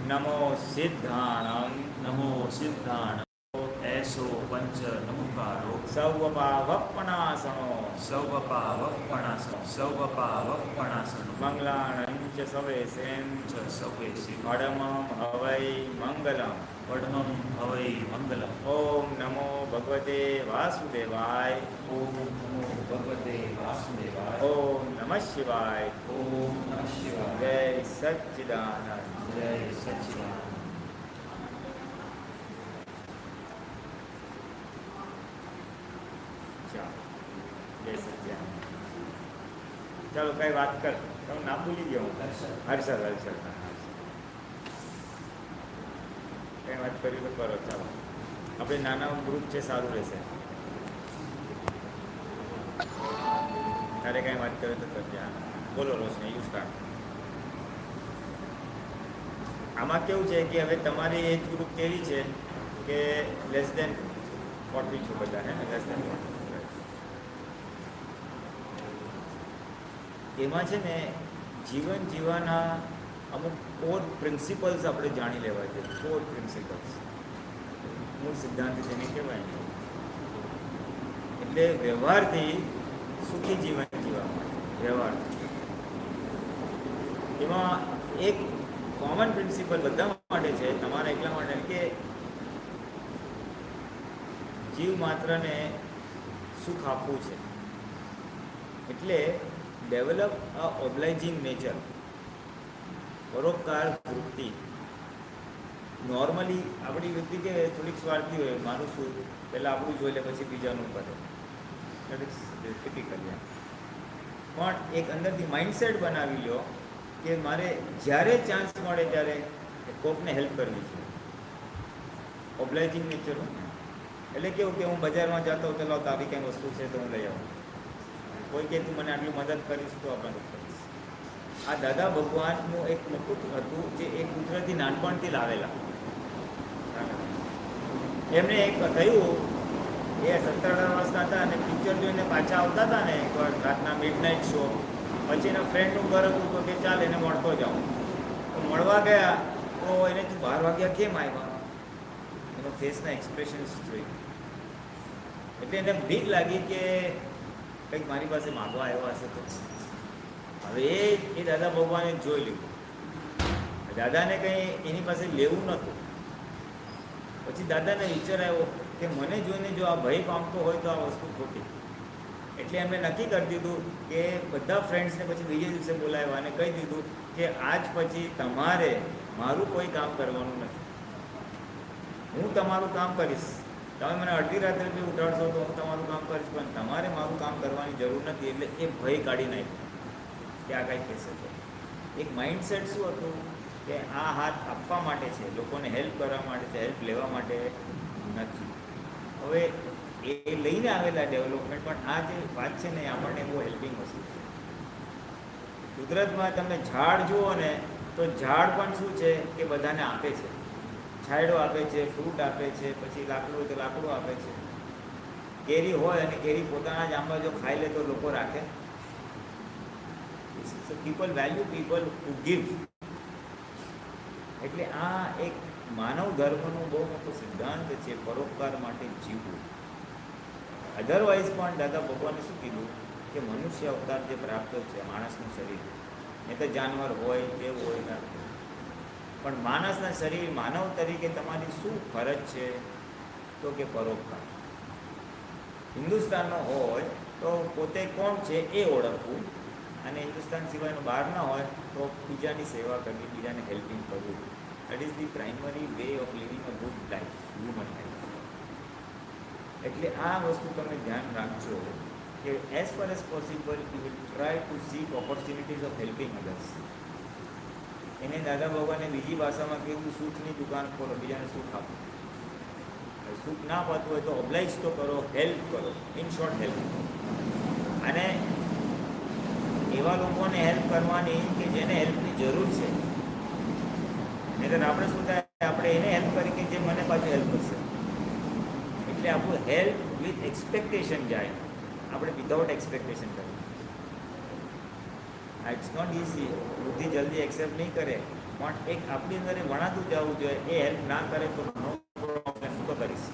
नमो सिद्धाणं नमो सिद्धाण ऐसो पंच नमुकारो सौवपावपणासनो सौवपावपणासन मंगलानं च सवेशें च सवेसि अडमं हवै मंगलम् वडमं हवै मंगलम। ओम नमो भगवते वासुदेवाय ओम नमो भगवते वासुदेवाय। ओम नमः शिवाय ओम नमः शिवाय। जय सच्चिदानंद जय सच्चिदानंद। जय सच्चिदानंद। चलो कई बात कर તમે નામ ભૂલી ગયો હું હર્ષદ કઈ વાત કરી તો કરો ચાલો આપણે નાના ગ્રુપ છે સારું રહેશે તારે કઈ વાત કરે તો કરજે બોલો રોશની યુ સ્ટાર્ટ આમાં કેવું છે કે હવે તમારી એજ ગ્રુપ કેવી છે કે લેસ દેન 40 છો બધા હે ને લેસ દેન 40 એમાં છે ને જીવન જીવવાના અમુક કોર પ્રિન્સિપલ્સ આપણે જાણી લેવા છે કોર પ્રિન્સિપલ્સ મૂળ સિદ્ધાંત જેને કહેવાય એટલે વ્યવહારથી સુખી જીવન જીવવા માટે વ્યવહારથી એમાં એક કોમન પ્રિન્સિપલ બધા માટે છે તમારા એકલા માટે કે જીવ માત્રને સુખ આપવું છે એટલે ડેવલપ અ ઓબ્લાઇજિંગ નેચર પરોપકાર વૃત્તિ નોર્મલી આપણી વૃત્તિ કે થોડીક સ્વાર્થી હોય માનું શું પહેલાં આપણું જોઈ લે પછી બીજાનું કરે દેટ ઇઝ ટિપિકલી પણ એક અંદરથી માઇન્ડસેટ બનાવી લો કે મારે જ્યારે ચાન્સ મળે ત્યારે કોકને હેલ્પ કરવી છે ઓબ્લાઇજિંગ નેચર એટલે કેવું કે હું બજારમાં જતો હોઉં ચલાવતા આવી કંઈ વસ્તુ છે તો હું લઈ આવું કોઈ કે તું મને આટલી મદદ કરીશ તો આપણે કરીશ આ દાદા ભગવાનનું એક મુકુટ હતું જે એક કુદરતી નાનપણથી લાવેલા એમને એક થયું એ 17-18 વર્ષના હતા અને પિક્ચર જોઈને પાછા આવતા હતા ને એકવાર રાતના મિડનાઇટ શો પછી એના ફ્રેન્ડનું ઘર હતું તો કે ચાલ એને મળતો જાઉં તો મળવા ગયા તો એને તું 12 વાગ્યા કેમ આવ્યા એનો ફેસના એક્સપ્રેશન્સ જોઈ એટલે એને બીક લાગી કે કંઈક મારી પાસે માગવા આવ્યા હશે તો હવે એ દાદા ભગવાને જોઈ લીધું દાદાને કંઈ એની પાસે લેવું નહોતું પછી દાદાને વિચાર આવ્યો કે મને જોઈને જો આ ભય પામતો હોય તો આ વસ્તુ ખોટી એટલે એમણે નક્કી કરી દીધું કે બધા ફ્રેન્ડ્સને પછી બીજે દિવસે બોલાવ્યા અને કહી દીધું કે આજ પછી તમારે મારું કોઈ કામ કરવાનું નથી હું તમારું કામ કરીશ તમે મને અડધી રાત્રે બી ઉઠાડશો તો હું તમારું કામ કરીશ પણ તમારે મારું કામ કરવાની જરૂર નથી એટલે એ ભય કાઢી નાખ્યો કે આ કાંઈ કહેશે તો એક માઇન્ડસેટ શું હતું કે આ હાથ આપવા માટે છે લોકોને હેલ્પ કરવા માટે છે હેલ્પ લેવા માટે નથી હવે એ લઈને આવેલા ડેવલપમેન્ટ પણ આ જે વાત છે ને આપણને બહુ હેલ્પિંગ વસ્તુ છે કુદરતમાં તમે ઝાડ જુઓ ને તો ઝાડ પણ શું છે કે બધાને આપે છે છાંયડો આપે છે ફ્રૂટ આપે છે પછી લાકડું હોય તો લાકડું આપે છે કેરી હોય અને કેરી પોતાના જ આંબા જો ખાઈ લે તો લોકો રાખે people value people who give એટલે આ એક માનવ ધર્મનો બહુ મોટો સિદ્ધાંત છે પરોપકાર માટે જીવવું અધરવાઇઝ પણ દાદા ભગવાને શું કીધું કે મનુષ્ય અવતાર જે પ્રાપ્ત છે માણસનું શરીર એ તો જાનવર હોય તેવું હોય ના પણ માણસના શરીર માનવ તરીકે તમારી શું ફરજ છે તો કે પરોપકાર હિન્દુસ્તાનનો હોય તો પોતે કોણ છે એ ઓળખવું અને હિન્દુસ્તાન સિવાયનો બહાર ના હોય તો બીજાની સેવા કરવી બીજાને હેલ્પિંગ કરવું that is the primary way of living a good life human life એટલે આ વસ્તુ તમે ધ્યાન રાખજો કે as far as possible you will try to seek opportunities of helping others એને દાદા ભગવાને બીજી ભાષામાં કીધું સુખની દુકાન ખોલો બીજાને સુખ આપો સુખ ના પાતું હોય તો ઓબ્લાઇજ તો કરો હેલ્પ કરો ઇન શોર્ટ હેલ્પ અને એવા લોકોને હેલ્પ કરવાની કે જેને હેલ્પની જરૂર છે નહીંતર આપણે શું થાય આપણે એને હેલ્પ કરી કે જે મને પાછું હેલ્પ કરશે એટલે આપણું હેલ્પ વિથ એક્સપેક્ટેશન જાય આપણે વિધાઉટ એક્સપેક્ટેશન કરીએ ઇટ્સ નોટ ઇઝી બુદ્ધિ જલ્દી એક્સેપ્ટ નહીં કરે પણ એક આપણી અંદર એ વણાતું જવું જોઈએ. એ હેલ્પ ના કરે તો નો પ્રોબ્લેમ, હું તો કરીશ.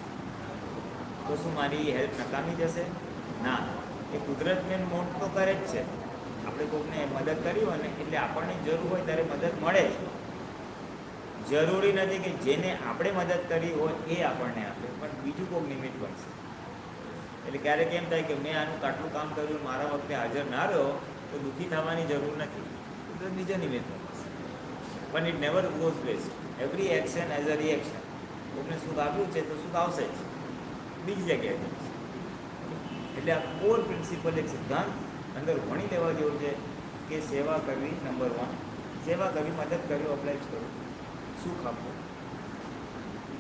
તો શું મારી હેલ્પ નકામી જશે? ના, એ કુદરતને મોટ તો કરે જ છે. આપણે કોઈકને મદદ કરી હોય ને એટલે આપણને જરૂર હોય ત્યારે મદદ મળે જ. જરૂરી નથી કે જેને આપણે મદદ કરી હોય એ આપણને આપે, પણ બીજું કોઈક નિમિત્ત બનશે. એટલે ક્યારેક એમ થાય કે મેં આનું આટલું કામ કર્યું, મારા વખતે હાજર ના રહ્યો, તો દુઃખી થવાની જરૂર નથી. તો બીજો નિમિત્ત બનશે. પણ it never goes waste. Every action as a reaction. કોઈને સુખ આપ્યું છે તો સુખ આવશે જ, બીજી જગ્યાએ. એટલે આ કોર પ્રિન્સિપલ, એક સિદ્ધાંત અંદર ભણી લેવા જેવું છે કે સેવા કરવી, નંબર 1. સેવા કરવી, મદદ કરવી, ઓબ્લાઇઝ કરવું, સુખ આપવું,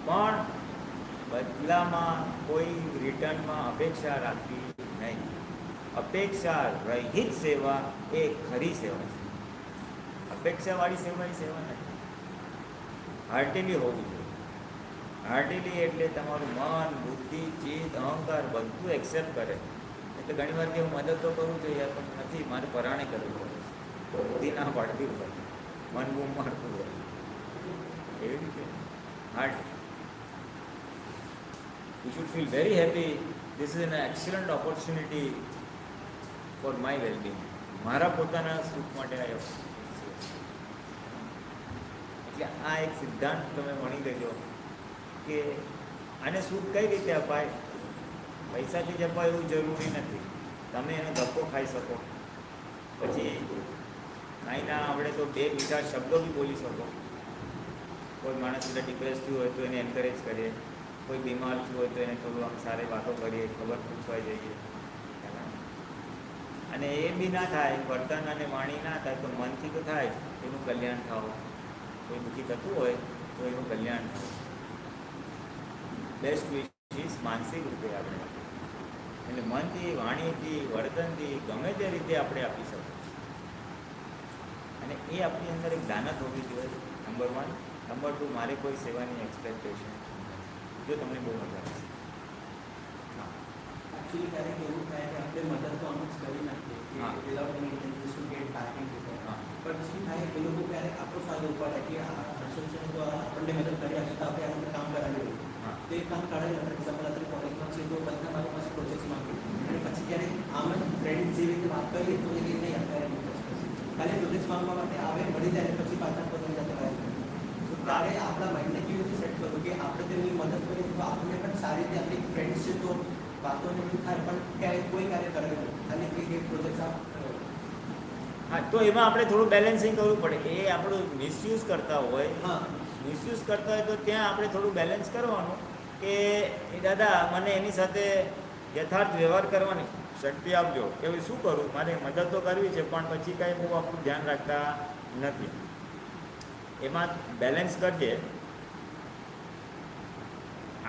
પણ બદલામાં કોઈ રિટર્નમાં અપેક્ષા રાખવી નહીં. અપેક્ષા રહિત સેવા એ ખરી સેવા છે. અપેક્ષાવાળી સેવા એ સેવા નથી. હાર્ટીલી હોવું જોઈએ. હાર્ટીલી એટલે તમારું મન, બુદ્ધિ, ચિત્ત, અહંકાર બધું એક્સેપ્ટ કરે. એટલે ઘણી વાર કે હું મદદ તો કરું છું યાર, પણ નથી, મારે પરાણે કરવું પડે. બુદ્ધિ ના પાડતી હોય, મન બૂમ મારતું હોય, એવી રીતે heart. You should feel very happy. This is an excellent opportunity for my well-being. મારા પોતાના સુખ માટે આવ્યો. એટલે આ એક સિદ્ધાંત તમે ભણી લેજો કે આને સુખ કઈ રીતે અપાય. પૈસાથી જ અપાય એવું જરૂરી નથી. તમે એનો ધક્કો ખાઈ શકો, પછી કાંઈ ના આવડે તો 2 મીઠા શબ્દો બી બોલી શકો. કોઈ માણસ એટલે ડિપ્રેસ થયું હોય તો એને એન્કરેજ કરીએ, કોઈ બીમાર થયું હોય તો એને થોડું આમ સારી વાતો કરીએ, ખબર પૂછવા જઈએ. અને એ બી ના થાય, વર્તન અને વાણી ના થાય, તો મનથી તો થાય એનું કલ્યાણ થાવ. કોઈ દુઃખી થતું હોય તો એનું કલ્યાણ થાય. બેસ્ટ વિશિસ માનસિક રૂપે આપણે, એટલે મનથી, વાણીથી, વર્તનથી ગમે તે રીતે આપણે આપી શકીએ. અને એ આપણી અંદર એક દાનત હોવી જોઈએ, નંબર 1. નંબર 2, મારે કોઈ સેવાની એક્સપેક્ટેશન. જો તમને બહુ મજા આવશે. એકચ્યુઅલી ક્યારેક એવું થાય કે આપણે મદદ તો અમુક કરી નાખીએ કે without any intention two get back in two that. પણ શું થાય, એ લોકો ક્યારેક આપણો ફાયદો ઉપાડે કે આ હર્ષદ તો આપણને મદદ કરી આપશે તો આપણે આપણે કામ કરાવી દઈએ. તો એ કામ કરાવી, ફોર એક્ઝામ્પલ અત્યારે કોલેજમાં છે તો બધા મારી પાસે પ્રોજેક્ટ્સ માંગે, અને પછી ક્યારેક આમ જ ફ્રેન્ડ જેવી રીતે વાત કરીએ તો એ નહીં અત્યારે ખાલી પ્રોજેક્ટ્સ માંગવા માટે આવે, મળી જાય, પછી પાછા પોતાની જાતે વાત કરે. તો ત્યારે આપણા માઇન્ડને કેવી રીતે સેટ કરવું કે આપણે તેમની મદદ કરીએ તો આપણને પણ સારી રીતે આપણી ફ્રેન્ડ્સ છે તો વાતોને બધું થાય, પણ ક્યારેય કોઈ કાર્ય કરે નહીં, અને એક પ્રોજેક્ટ હા, તો એમાં આપણે થોડું બેલેન્સિંગ કરવું પડે. એ આપણું મિસયુઝ કરતા હોય, મિસયુઝ કરતા હોય તો ત્યાં આપણે થોડું બેલેન્સ કરવાનું કે દાદા મને એની સાથે યથાર્થ વ્યવહાર કરવાની શક્તિ આપજો. કે ભાઈ શું કરું, મારે મદદ તો કરવી છે પણ પછી કાંઈ બહુ આપણું ધ્યાન રાખતા નથી. એમાં બેલેન્સ કરજે.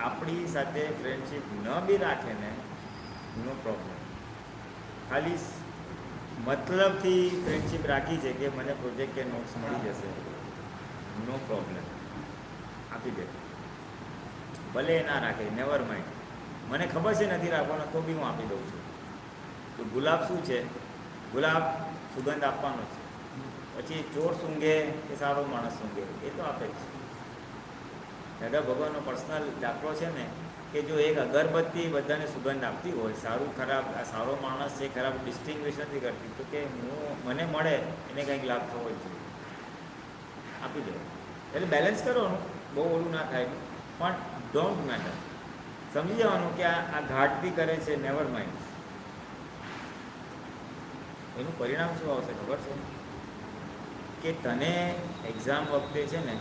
આપણી સાથે ફ્રેન્ડશીપ ન બી રાખે ને, નો પ્રોબ્લેમ. ખાલી મતલબથી ફ્રેન્ડશીપ રાખી છે કે મને પ્રોજેક્ટ કે નોટ્સ મળી જશે, નો પ્રોબ્લેમ, આપી દે. ભલે એ ના રાખે, નેવર માઇન્ડ. મને ખબર છે નથી રાખવાનો તો બી હું આપી દઉં છું. તો ગુલાબ શું છે, ગુલાબ સુગંધ આપવાનો છે. પછી ચોર સૂંઘે કે સારો માણસ સૂંઘે એ તો આપે જ છે. દાદા ભગવાનનો પર્સનલ દાખલો છે ને કે જો એક અગરબત્તી બધાને સુગંધ આપતી હોય, સારું ખરાબ, આ સારો માણસ છે ખરાબ ડિસ્ટિંગ્વિશ નથી કરતી, તો કે મને મળે એને કંઈક લાભ થવો જ જોઈએ, આપી દો. એટલે બેલેન્સ કરવાનું, બહુ ઓલું ના થાય, પણ ડોન્ટ મેટર. સમજી જવાનું કે આ ઘાટ બી કરે છે, નેવર માઇન્ડ. એનું પરિણામ શું આવશે ખબર છે કે તને એક્ઝામ વખતે છે ને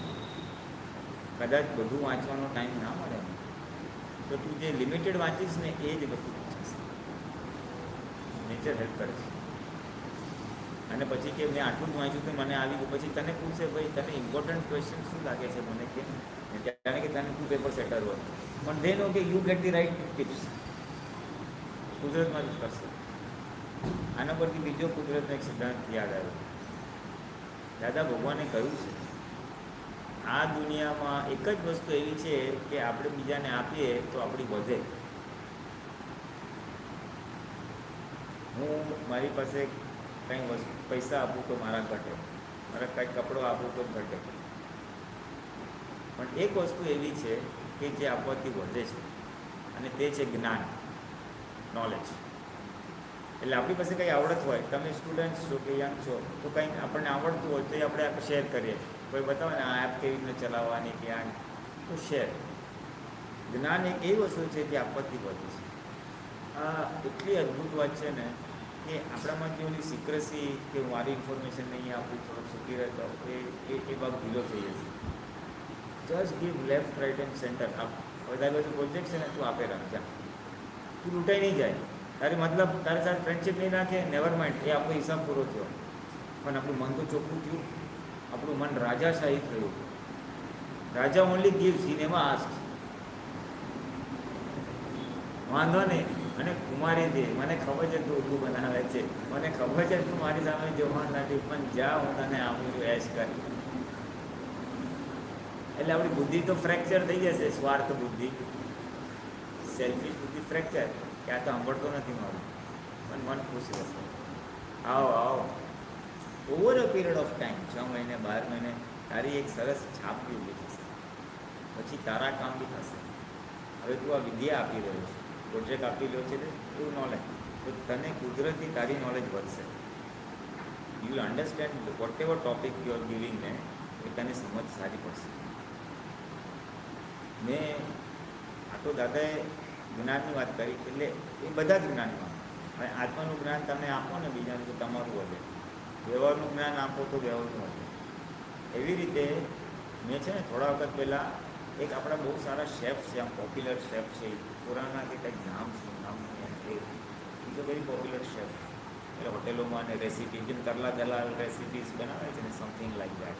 કદાચ બધું વાંચવાનો ટાઈમ ના મળે તો તું જે લિમિટેડ વાંચીશ ને એ જ વસ્તુ પૂછીશ. નેચર હેલ્પ કરે છે. અને પછી કે મેં આટલું જ વાંચ્યું તો મને આવી ગયું, પછી તને પૂછે ભાઈ તને ઇમ્પોર્ટન્ટ ક્વેશ્ચન શું લાગે છે મને કે, જાણે કે તને તું પેપર સેટર હોય, પણ ધે નો કે you get the right tips. કુદરતમાં જ કરશે. આના પરથી બીજો કુદરતનો એક સિદ્ધાંત યાદ આવ્યો. દાદા ભગવાને કહ્યું છે આ દુનિયામાં એક જ વસ્તુ એવી છે કે આપણે બીજાને આપીએ તો આપણી વધે. હું મારી પાસે કંઈ પૈસા આપું તો મારા ઘટે, મારે કંઈક કપડો આપવું તો ઘટે. પણ એક વસ્તુ એવી છે કે જે આપવાથી વધે છે, અને તે છે જ્ઞાન, નોલેજ. એટલે આપણી પાસે કંઈ આવડત હોય, તમે સ્ટુડન્ટ્સ છો કે યંગ છો, તો કંઈક આપણને આવડતું હોય તો એ આપણે શેર કરીએ. કોઈ બતાવે ને આ એપ કેવી રીતે ચલાવવાની કે આ, તો શેર. જ્ઞાન એક એવી વસ્તુ છે જે આપવાથી વધે છે. આ એટલી અદ્ભુત વાત છે ને કે આપણામાં જે ઓલી સિક્રેસી કે હું મારી ઇન્ફોર્મેશન નહીં આપું, થોડોક સુખી રહેતો, એ ભાગ ઢીલો થઈ જશે. Just give left, right and center. બધા બાજુ પ્રોજેક્ટ છે ને, તું આપે રાખજા, તું લૂંટાઈ નહીં જાય. તારી મતલબ તારી સાથે ફ્રેન્ડશીપ નહીં રાખે, નેવર માઇન્ડ, એ આપણો હિસાબ પૂરો થયો. પણ આપણું મન તો ચોખ્ખું થયું, આપણું મન રાજાશાહી થયું. રાજા ઓનલી ગીવ્સ, હી નેવર આસ્ક્સ. વાંધો નહીં, અને કુમારી દે, મને ખબર છે તું ઊંધું બનાવે છે, મને ખબર છે તું મારી સામે જોવાનું નથી, પણ જા, હું તને આપું છું, એશ કર. એટલે આપણી બુદ્ધિ તો ફ્રેક્ચર થઈ જશે, સ્વાર્થ બુદ્ધિ, સેલ્ફિશ બુદ્ધિ ફ્રેક્ચર, કે આ તો સાંભળતો નથી મારું, પણ મન ખુશ રહેશે. આવો આવો, over a period of time, 6 મહિને 12 મહિને તારી એક સરસ છાપ બી ઊભી થશે. પછી તારા કામ બી થશે. હવે તું આ વિદ્યા આપી રહ્યો છે, પ્રોજેક્ટ આપી રહ્યો છે, તું નોલેજ, તો તને કુદરતી તારી નોલેજ વધશે. You will understand what ever topic you are giving ને, એ તને સમજ સારી પડશે. મેં આ તો દાદાએ જ્ઞાનની વાત કરી, એટલે એ બધા જ જ્ઞાનમાં. હવે આત્માનું જ્ઞાન તમે આપો ને બીજાને, તો તમારું વધે. વ્યવહારનું જ્ઞાન આપો તો વ્યવહારનું વધે. એવી રીતે મેં છે ને થોડા વખત પહેલાં એક આપણા બહુ સારા શેફ છે, આમ પોપ્યુલર શેફ છે, પુરાના કે કંઈક નામ છે, નામ is a very popular chef. એટલે હોટેલોમાં અને રેસીપી, જેમ તરલા દલાલ રેસીપીઝ બનાવે છે ને, સમથિંગ લાઈક દેટ.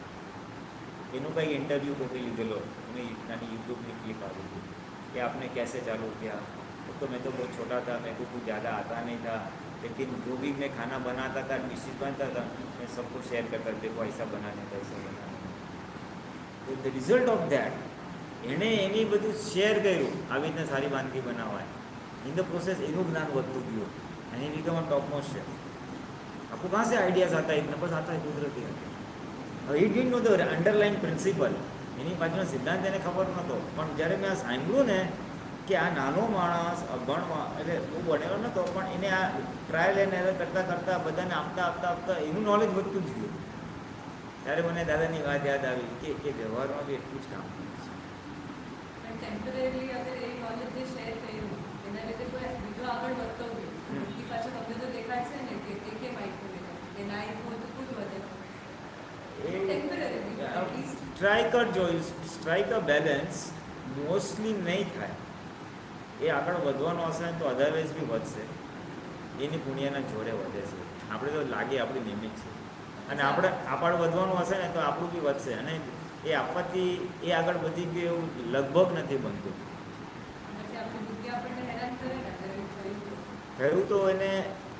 એનું કંઈક ઇન્ટરવ્યૂ કોપી લીધેલો, એની નાની યુટ્યુબની ક્લિપ આવી હતી कि आपने कैसे चालू किया. तो मैं तो बहुत छोटा था, मेरे को कुछ ज़्यादा आता नहीं था, लेकिन जो भी मैं खाना बनाता था, डिशेज बनता था, मैं सबको शेयर करता, देखो ऐसा बनाने का, ऐसा बनाने का. तो द રિઝલ્ટ ઓફ દેટ, એણે એની બધું શેર કર્યું, આવી રીતના સારી વાનગી બનાવાય. ઇન ધ પ્રોસેસ એનું જ્ઞાન વધતું ગયું, અને become a top most chef. आपको कहाँ से आइडियाज़ आता है, इतना बस आता है कुदरती है. હવે he didn't know the underlying principle, એની પાછળનો સિદ્ધાંત એને ખબર નહોતો. પણ જ્યારે મેં આ સાંભળ્યું ને કે આ નાનો માણસ અભણમાં, એટલે હું ભણેલો નહોતો, પણ એને આ ટ્રાયલ એન્ડ એરર કરતાં કરતાં બધાને આપતા આપતા આપતા એનું નોલેજ વધતું જ ગયું. ત્યારે મને દાદાની વાત યાદ આવી કે વ્યવહારમાં બી એટલું જ કામ કરે છે. ટેમ્પરરી અગર એ નોલેજ જે શેર કર્યું એના લીધે કોઈ બીજો આગળ વધતો ગયો, એ પાછું તમને તો દેખાડશે ને કે તે કેમ આપ્યું, કે ના આપ્યું તો ખુદ વધે. ટ્રાય કરજો, સ્ટ્રાઇક અ બેલેન્સ. મોસ્ટલી નહીં થાય, એ આગળ વધવાનો હશે ને તો અધરવાઇઝ બી વધશે. એની પુણ્યના જોડે વધે છે. આપણે તો લાગે આપણી નિમિત્ત છે, અને આપણે વધવાનું હશે ને તો આપણું બી વધશે. અને એ આપવાથી એ આગળ વધી ગયું એવું લગભગ નથી બનતું. થયું તો એને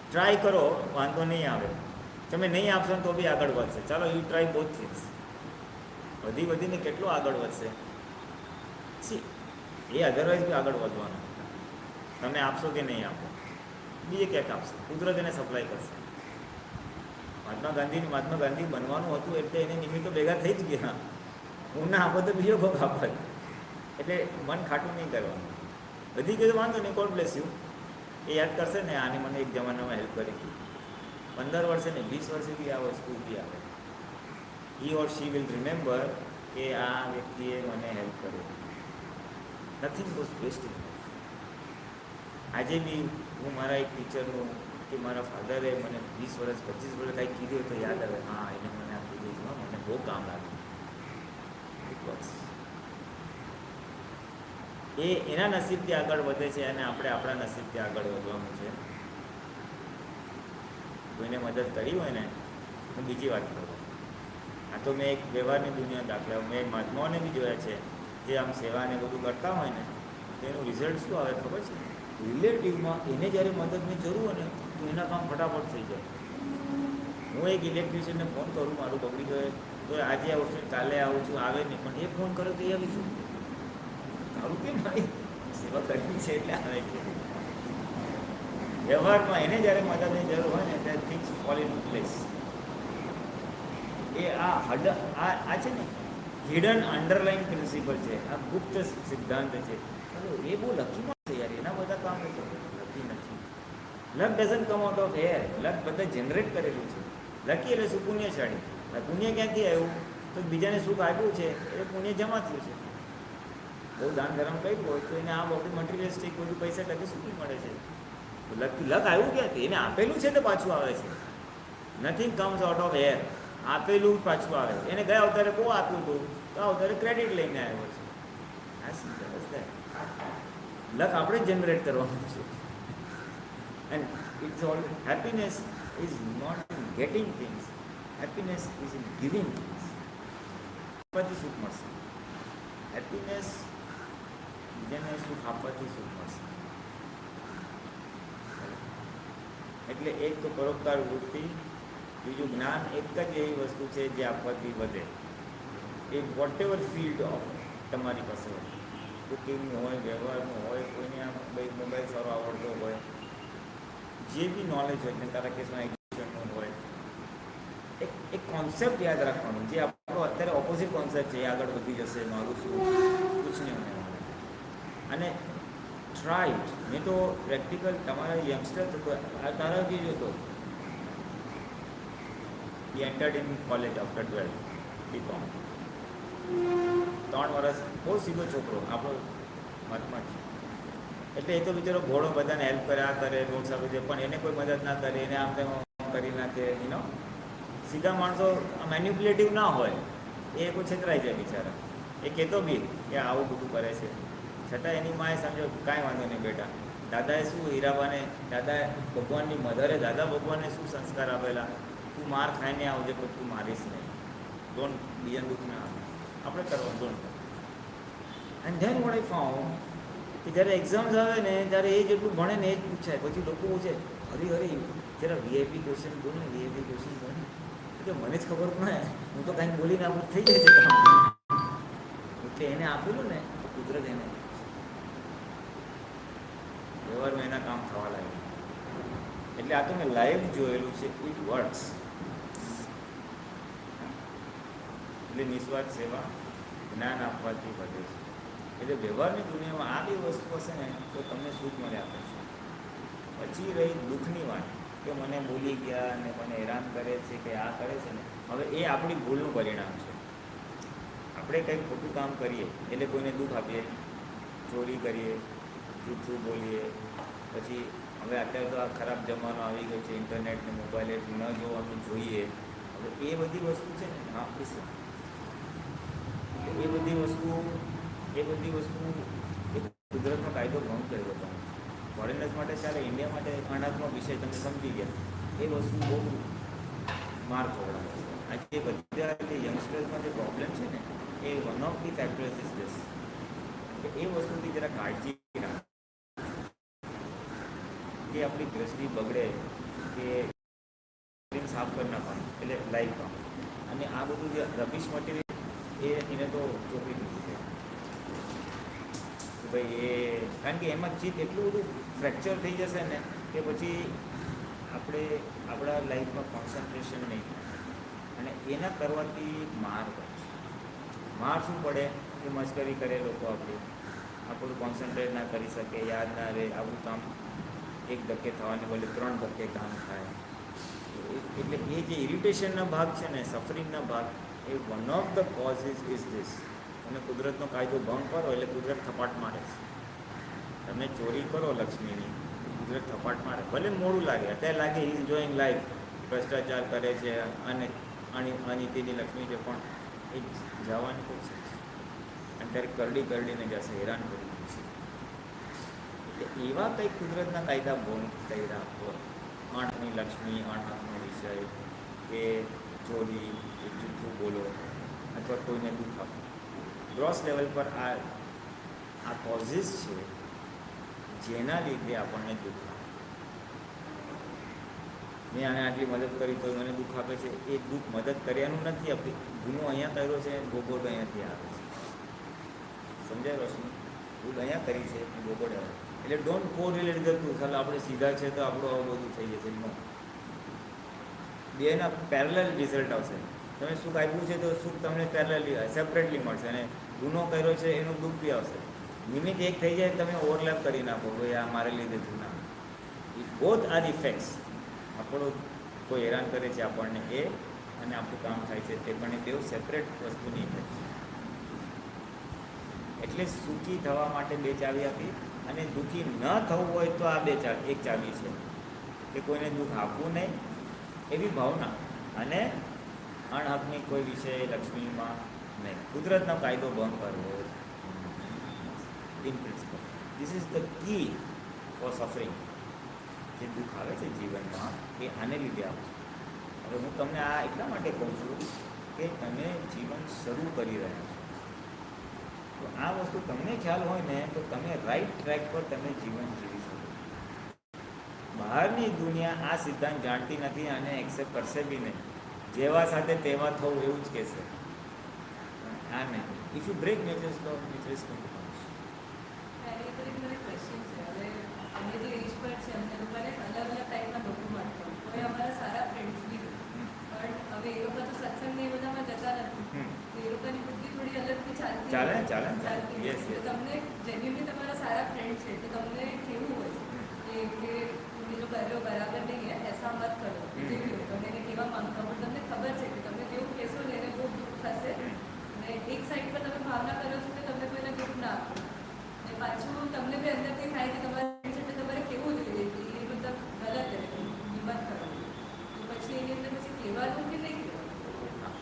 ટ્રાય કરો, વાંધો નહીં આવે. તમે નહીં આપશો ને તો બી આગળ વધશે. ચાલો યુ ટ્રાય બોથ થિંગ્સ. વધીને કેટલો આગળ વધશે, સી એ અધરવાઇઝ બી આગળ વધવાનું. તમે આપશો કે નહીં આપો, બીજે ક્યાંક આપશે, કુદરત એને સપ્લાય કરશે. મહાત્મા ગાંધી બનવાનું હતું, એટલે એને નિમિત્તો ભેગા થઈ જ ગયા. હું ના આપો તો બીજો કોક આપત. એટલે મન ખાટું નહીં કરવાનું. બધી ગયું વાંધો નહીં, ગોડ બ્લેસ યુ. એ યાદ કરશે ને, આને મને એક જમાનામાં હેલ્પ કરી હતી. 15 વર્ષે ને 20 વર્ષે બી આ વસ્તુ બી આવે. હી ઓર શી વિલ રિમેમ્બર કે આ વ્યક્તિએ મને હેલ્પ કરી. Nothing was wasting. આજે બી હું મારા એક ટીચરનું કે મારા ફાધરે મને 20 વર્ષ 25 વર્ષ કાંઈક કીધું તો યાદ આવે, હા એને મને આ કીધું છે, મને બહુ કામ લાગ્યું. એ એના નસીબથી આગળ વધે છે, અને આપણે આપણા નસીબથી આગળ વધવાનું છે. કોઈને મદદ કરી હોય ને, હું બીજી વાત કરું. આ તો મેં એક વ્યવહારની દુનિયા દાખલા, મેં મહાત્માઓને બી જોયા છે, જે આમ સેવાને બધું કરતા હોય ને, તો એનું રિઝલ્ટ શું આવે ખબર છે? રિલેટિવમાં એને જ્યારે મદદની જરૂર હોય ને, તો એના કામ ફટાફટ થઈ જાય. હું એક ઇલેક્ટ્રિશિયનને ફોન કરું, મારું બગડી ગયો, તો આજે આવું છું, કાલે આવું છું, આવે નહીં, પણ એ ફોન કરે તો એ આવીશું. તારું કેમ મારી સેવા કરવી છે એટલે આવે છે. વ્યવહારમાં એને જ્યારે મદદની જરૂર હોય ને, ત્યારે થિંગ્સ ફોલ ઇન પ્લેસ. એ આ છે ને હિડન અંડરલાઈન પ્રિન્સિપલ છે, આ ગુપ્ત સિદ્ધાંત છે. ચાલો એ બહુ લકી છે યાર, એના બધા કામ છે, લકી નથી. Luck doesn't come out of air, luck બધા જનરેટ કરેલું છે. લકી એટલે શું? પુણ્યશાળી. પુણ્ય ક્યાંથી આવ્યું? તો બીજાને સુખ આપ્યું છે એ પુણ્ય જમા થયું છે. બહુ દાન ધર્મ કર્યું હોય તો એને આ બધું મટીરિયલિસ્ટિક બધું પૈસા ટકે સુખી મળે છે. તો લક આવ્યું ક્યાંથી? એને આપેલું છે તો પાછું આવે છે. Nothing comes out of air. આપેલું પાછું આવે. એને ગયા અવતારે બહુ આપ્યું હતું તો આ અવતારે ક્રેડિટ લઈને આવ્યો છે. આ સિમ્પલ. લક આપણે જ જનરેટ કરવાનું છે. And it's all happiness is not in getting things, happiness is in giving things. આપવાથી સુખ મળશે. હેપીનેસ બીજાને સુખ આપવાથી સુખ મળશે. એટલે એક તો પરોપકાર વૃત્તિ, બીજું જ્ઞાન એક જ એવી વસ્તુ છે જે આપવાથી વધે. એ વોટ એવર ફિલ્ડ ઓફ તમારી પાસે હોય, કુકિંગનું હોય, વ્યવહારનું હોય, કોઈને આમ મોબાઈલ સારો આવડતો હોય, જે બી નોલેજ હોય ને તારા કેસમાં એજ્યુકેશનનું હોય, એક કોન્સેપ્ટ યાદ રાખવાનો જે આપણો અત્યારે ઓપોઝિટ કોન્સેપ્ટ છે, એ આગળ વધી જશે, મારું શું કુછ નહીં હોને વાલા. અને ટ્રાઇડ મેં તો પ્રેક્ટિકલ તમારા યંગસ્ટર હતો આ તારા બી હતો, he entered in college after 12th BCom. 3 વર્ષ બહુ સીધો છોકરો આપણો મતમાં છે. એટલે એ તો બિચારો ઘોડો બધાને હેલ્પ કરે, આ કરે, રોડ સાફ દે, પણ એને કોઈ મદદ ના કરે, એને આમ તેમ કરી નાખે. સીધા માણસો મેન્યુપ્યુલેટિવ ના હોય એ કોઈ છેતરાઈ જાય બિચારા. એ કહેતો બી કે આવું બધું કરે છે, છતાં એની માએ સમજો કાંઈ વાંધો નહીં બેટા. દાદાએ શું હીરાબાને, દાદાએ ભગવાનની મધરે દાદા ભગવાનને શું સંસ્કાર આપેલા, તું માર ખાઈને આવજે પણ તું મારીશ નહીં, ડોન્ટ બીજાને દુઃખ ના આવે, આપણે કરવાનું don't. And then what I found કે જ્યારે એક્ઝામ્સ આવે ને ત્યારે એ જેટલું ભણે ને એ જ પૂછાય. પછી લોકો પૂછે હરી જરા વીઆઈપી ક્વેશ્ચન બોલ ને, વીઆઈપી ક્વેશ્ચન બોલ ને. કે મને જ ખબર પડે, હું તો કાંઈક બોલીને આપણું થઈ જાય છે કામ. એટલે એને આપેલું ને તો કુદરત એને વ્યવહારમાં એના કામ થવા લાગ્યું. એટલે આ તો મેં લાઈવ જોયેલું છે, ઇટ વર્ક્સ. એટલે નિસ્વાર્થ સેવા જ્ઞાન આપવાથી વધે છે. એટલે વ્યવહારની દુનિયામાં આ બે વસ્તુ હશે ને તો તમને સુખ મળે આપે છે. પછી રહી દુઃખની વાત કે મને ભૂલી ગયા અને મને હેરાન કરે છે કે આ કરે છે ને, હવે એ આપણી ભૂલનું પરિણામ છે. આપણે કંઈક ખોટું કામ કરીએ એટલે કોઈને દુઃખ આપીએ, ચોરી કરીએ, જૂઠું બોલીએ, પછી હવે અત્યારે તો આ ખરાબ જમાનો આવી ગયો છે, ઇન્ટરનેટ ને મોબાઈલ ન જોવાનું જોઈએ. હવે એ બધી વસ્તુ છે ને, હા પ્લીઝ, એ બધી વસ્તુ કુદરતનો કાયદો ભંગ કર્યો તમે. ફોરેનર્સ માટે ચાલે, ઇન્ડિયા માટે અનાજનો વિષય તમે સમજી ગયા, એ વસ્તુ બહુ માર ખવડાવે છે. આજે બધા જે યંગસ્ટર્સમાં જે પ્રોબ્લેમ છે ને, એ one of the factors is this. એ વસ્તુથી જરા કાળજી રાખો કે આપણી દ્રષ્ટિ બગડે કે સાફ કરી નાખવાનું, એટલે લાઈફ કામ. અને આ બધું જે રબિશ મટીરિયલ એને તો ચોપડી દીધું છે કે ભાઈ એ, કારણ કે એમાં ચિત્ત એટલું બધું ફ્રેક્ચર થઈ જશે ને કે પછી આપણે આપણા લાઈફમાં કોન્સન્ટ્રેશન નહીં થાય. અને એના કરવાથી માર પડે. માર શું પડે કે મશ્કરી કરે લોકો, આપણું કોન્સન્ટ્રેટ ના કરી શકે, યાદ ના રહે, આપણું કામ એક ધક્કે થવાને બદલે 3 ધક્કે કામ થાય. એટલે એ જે ઇરિટેશનના ભાગ છે ને, સફરિંગના ભાગ, એ one of the causes is this. તમે કુદરતનો કાયદો ભંગ કરો એટલે કુદરત થપાટ મારે છે. તમે ચોરી કરો લક્ષ્મીની, કુદરત થપાટ મારે. ભલે મોડું લાગે, અત્યારે લાગે ઇઝ એન્જોઈંગ લાઈફ, ભ્રષ્ટાચાર કરે છે અને અનીતિની લક્ષ્મી છે, પણ એ જવાની કોઈ છે અને ત્યારે કરડીને જશે, હેરાન કરી દેશે. એટલે એવા કંઈક કુદરતના કાયદા ભંગ કર્યા હોય, 8ની લક્ષ્મી, 8 હાથનો વિષય, કે ચોરી, કે જૂઠું બોલો, અથવા કોઈને દુઃખ આપો, ગ્રોસ લેવલ પર આ કોઝિસ છે જેના લીધે આપણને દુઃખ આપે. મેં આને આટલી મદદ કરી તો મને દુઃખ આપે છે, એ દુઃખ મદદ કર્યાનું નથી આપતી, ગુનો અહીંયા કર્યો છે, ભોગવટ અહીંયાથી આવે છે. સમજાય રોશની? ભૂલ અહીંયા કરી છે, ભોગવટ આવે. એટલે ડોન્ટ કો રિલેટ કરતું ચાલો આપણે સીધા છે તો આપણું આવું બધું થઈ જશે. નો, બેના પેરેલલ રિઝલ્ટ આવશે. તમે સુખ આપ્યું છે તો સુખ તમને પેરેલલી સેપરેટલી મળશે, અને ગુનો કર્યો છે એનું દુઃખ બી આવશે. નિમિત્ત એક થઈ જાય તમે ઓવરલેપ કરી નાખો ભાઈ આ મારે લીધે થયું ના. Both are effects. આપણો કોઈ હેરાન કરે છે આપણને એ, અને આપણું કામ થાય છે તે, પણ એ બેઉ સેપરેટ વસ્તુની ઇફેક્ટ છે. એટલે સુખી થવા માટે 2 ચાવી આપી, અને દુઃખી ન થવું હોય તો આ 2 ચાવી, એક ચાવી છે કે કોઈને દુઃખ આપવું નહીં એવી ભાવના, અને અણહકની કોઈ વિષય લક્ષ્મીમાં નહીં, કુદરતનો કાયદો ભંગ કરવો in principle. This is the key for suffering. જે દુઃખ આવે છે જીવનમાં એ આને લીધે આવે છે. હવે હું તમને આ એટલા માટે કહું છું કે તમે જીવન શરૂ કરી રહ્યા છો, તો આ વસ્તુ તમને ખ્યાલ હોય ને તો તમે રાઈટ ટ્રેક પર તમે જીવન જીવી શકો. બહારની દુનિયા આ સિદ્ધાંત જાણતી નથી અને એક્સેપ્ટ કરશે બી નહીં. જેવા સાથે તેવા થવું એવું જ કહેશે. આ નહીં. If you break nature's law it is મને ક્વેશ્ચન છે. હવે અમે જે એજ પર છે અમને લોકોને અલગ અલગ ટાઈપના લોકો મળતા હોય. કોઈ અમારા સારા ફ્રેન્ડ્સ બી હોય, પણ હવે એ લોકો તો સત્સંગ ને એ બધામાં જતા નથી. તો એ લોકોની બુદ્ધિ થોડી અલગથી ચાલતી ચાલે હોય. ચાલે ચાલતી હોય. યસ તો યસ. તમને જેન્યુઅલી તમારા સારા ફ્રેન્ડ છે તો તમને કેવું હોય કે તમે જો કર્યો બરાબર નહીં હે એસા મત કરો, જેવી હોય તમે એને કહેવા માંગતા પણ તમને ખબર છે કે તમે જેવું કહેશો ને એને બહુ દુઃખ થશે, અને એક સાઈડ પર તમે ભાવના કરો છો કે તમને કોઈને દુઃખ ના આપો, અને પાછું તમને બી અંદરથી થાય કે તમારે છે એટલે તમારે કેવું જોઈએ કે એ મતલબ ગલત છે, હિંમત કરો. તો પછી એની અંદર પછી કહેવાનું કે નહીં કહેવાનું.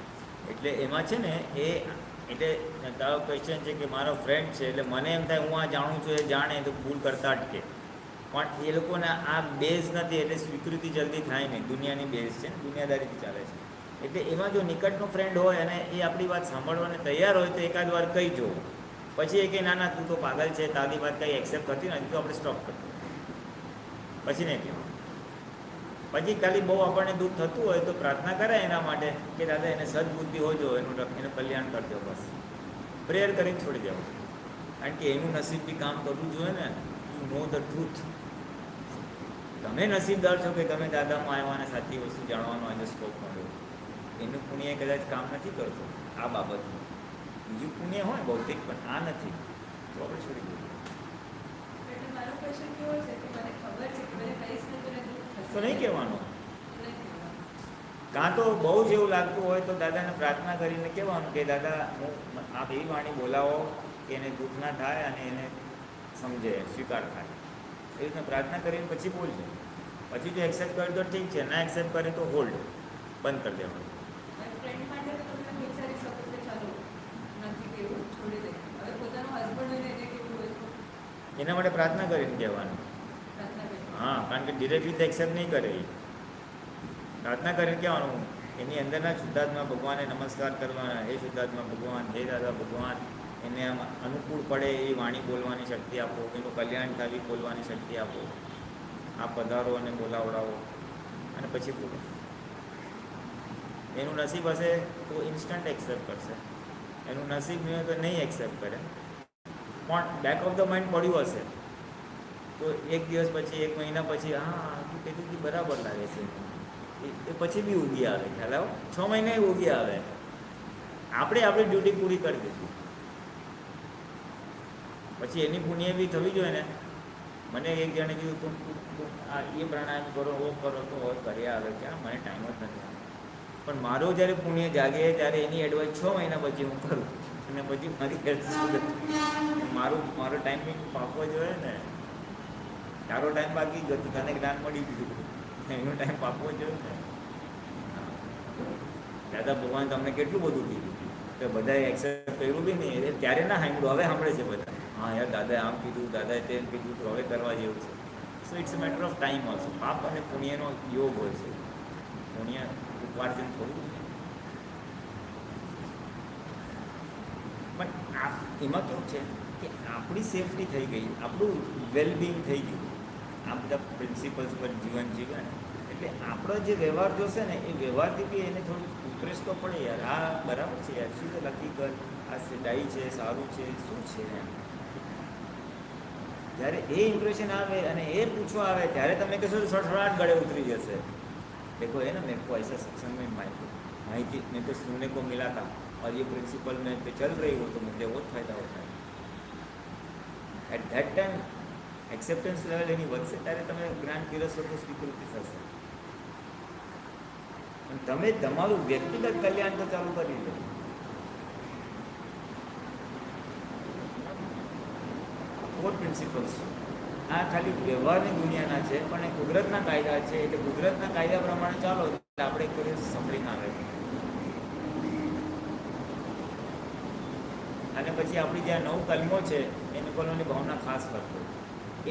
એટલે એમાં છે ને એ, એટલે તારો ક્વેશ્ચન છે કે મારો ફ્રેન્ડ છે એટલે મને એમ થાય હું આ જાણું છું એ જાણે તો ભૂલ કરતા અટકે, પણ એ લોકોને આ બેઝ નથી એટલે સ્વીકૃતિ જલ્દી થાય નહીં. દુનિયાની બેઝ છે ને, દુનિયાદારીથી ચાલે છે. એટલે એમાં જો નિકટનો ફ્રેન્ડ હોય અને એ આપણી વાત સાંભળવાને તૈયાર હોય તો એકાદ વાર કહી જવું, પછી એ કે ના ના તું તો પાગલ છે, તારી વાત કંઈ એક્સેપ્ટ કરતી નથી, તો આપણે સ્ટોપ કરવું, પછી નહીં કહેવું. પછી ખાલી બહુ આપણને દુઃખ થતું હોય તો પ્રાર્થના કરાય એના માટે કે દાદા એને સદબુદ્ધિ હોજો, એનું કલ્યાણ કરજો, બસ પ્રેયર કરીને છોડી દેવું. કારણ કે એનું નસીબ બી કામ કરવું જોઈએ ને. To know the truth. તમે નસીબદાર છો કે તમે દાદામાં આવ્યા અને સાચી વસ્તુ જાણવાનો આજે સ્કોપ મળ્યો. એનું પુણ્ય કદાચ કામ નથી કરતો આ બાબતમાં. બીજું પુણ્ય હોય ભૌતિક, પણ આ નથી, તો આપણે છોડી દઈએ. એટલે મારો ક્વેશ્ચન કેવો છે કે મને ખબર છે કે મને કહીશ ને તો એને દુઃખ થશે. તો નહીં કહેવાનું. નહીં કહેવાનું. કાં તો બહુ જ એવું લાગતું હોય તો દાદાને પ્રાર્થના કરીને કહેવાનું કે દાદા હું આપ એવી વાણી બોલાવો કે એને દુઃખ ના થાય અને એને સમજે, સ્વીકાર થાય. એ રીતના પ્રાર્થના કરીને પછી બોલજો. પછી જો એક્સેપ્ટ કરે તો ઠીક છે, ના એક્સેપ્ટ કરે તો હોલ્ડ, બંધ કરી દેવાનું. ફ્રેન્ડ માટે તો તમે વિચારી શકો કે ચાલો નથી કેવું, છોડી દે. હવે પોતાનો હસબન્ડ હોય ને એને કેવું હોય તો એના માટે પ્રાર્થના કરીને કહેવાનું. પ્રાર્થના કરી. હા, કારણ કે ડિરેક્ટલી તો એક્સેપ્ટ નહીં કરે એ. પ્રાર્થના કરીને કહેવાનું, એની અંદરના શુદ્ધાત્મા ભગવાનને નમસ્કાર કરવાના. હે શુદ્ધાત્મા ભગવાન, હે દાદા ભગવાન, એને આમ અનુકૂળ પડે એ વાણી બોલવાની શક્તિ આપો, એનું કલ્યાણ થાય એવી બોલવાની શક્તિ આપો. આ પધારો અને બોલાવડાવો, અને પછી બોલો. એનું નસીબ હશે તો ઇન્સ્ટન્ટ એક્સેપ્ટ કરશે, એનું નસીબ નહીં હોય તો નહીં એક્સેપ્ટ કરે. પણ બેક ઓફ ધ માઇન્ડ પડ્યું હશે તો એક દિવસ પછી, એક મહિના પછી, હા તું કીધું કે બરાબર લાગે છે, એ પછી બી ઉગી આવે. ખ્યાલ આવો, 6 મહિને ઉગી આવે. આપણે આપણી ડ્યુટી પૂરી કરી દીધી, પછી એની પુણ્ય બી થવી જોઈએ ને. મને એક જણે કીધું તું આ એ પ્રાણાયામ કરો, ઓ કરો, તો કરી આવે. ક્યાં મને ટાઈમ જ નથી. પણ મારું જ્યારે પુણ્ય જાગે ત્યારે એની એડવાઇસ 6 મહિના પછી હું કરું, અને પછી મારી હેલ્થ સુધરે. મારો ટાઈમ બી પાકવો જોઈએ ને. તારો ટાઈમ બાકી ગયો, તને જ્ઞાન મળી ગયું, એનો ટાઈમ પાકવો જોઈએ ને. દાદા ભગવાન તમને કેટલું બધું કીધું, તો બધાએ એક્સેપ્ટ કર્યું બી નહીં. ત્યારે ના સાંભળ્યું, હવે સાંભળે છે બધા. હા યાર, દાદાએ આમ કીધું, દાદાએ તેમ કીધું, તો હવે કરવા જેવું છે. So it's a matter of time also. પાપ અને પુણ્યનો યોગ હોય છે. પુણ્ય ઉપાર્જન થોડું છે. પણ એમાં કેવું છે કે આપણી સેફટી થઈ ગઈ, આપણું વેલબિંગ થઈ ગયું, આ બધા પ્રિન્સિપલ્સ પર જીવન જીવે ને. એટલે આપણો જે વ્યવહાર જોશે ને એ વ્યવહારથી બી એને થોડું ઉતરેસ તો પડે. યાર આ બરાબર છે, યાર શું છે હકીકત, આ સદાઈ છે, સારું છે, શું છે એમ. જ્યારે એ ઇમ્પ્રેશન આવે અને એ પૂછવા આવે ત્યારે તમે કહેશો સડસડાટ ગળે ઉતરી જશે. દેખો એ ને મેં કો એસા સત્સંગ में माइक माहिती नहीं तो सुनने को मिला था और ये प्रिंसिपल में पे चल रही हो तो मुझे बहुत फायदा होता है. At that time acceptance level એની વધશે ત્યારે તમે જ્ઞાન પીરસશો તો સ્વીકૃતિ થશે. અને તમે તમારું વ્યક્તિગત કલ્યાણ તો ચાલુ કરી દો. કોર પ્રિન્સિપલ્સ આ ખાલી વ્યવહારની દુનિયાના છે પણ એ કુદરતના કાયદા છે. એટલે કુદરતના કાયદા પ્રમાણે ચાલો એટલે આપણે કોઈ સફરિંગ આવે. અને પછી આપણી જે આ 9 કલમો છે એને કલમોની ભાવના ખાસ કરતો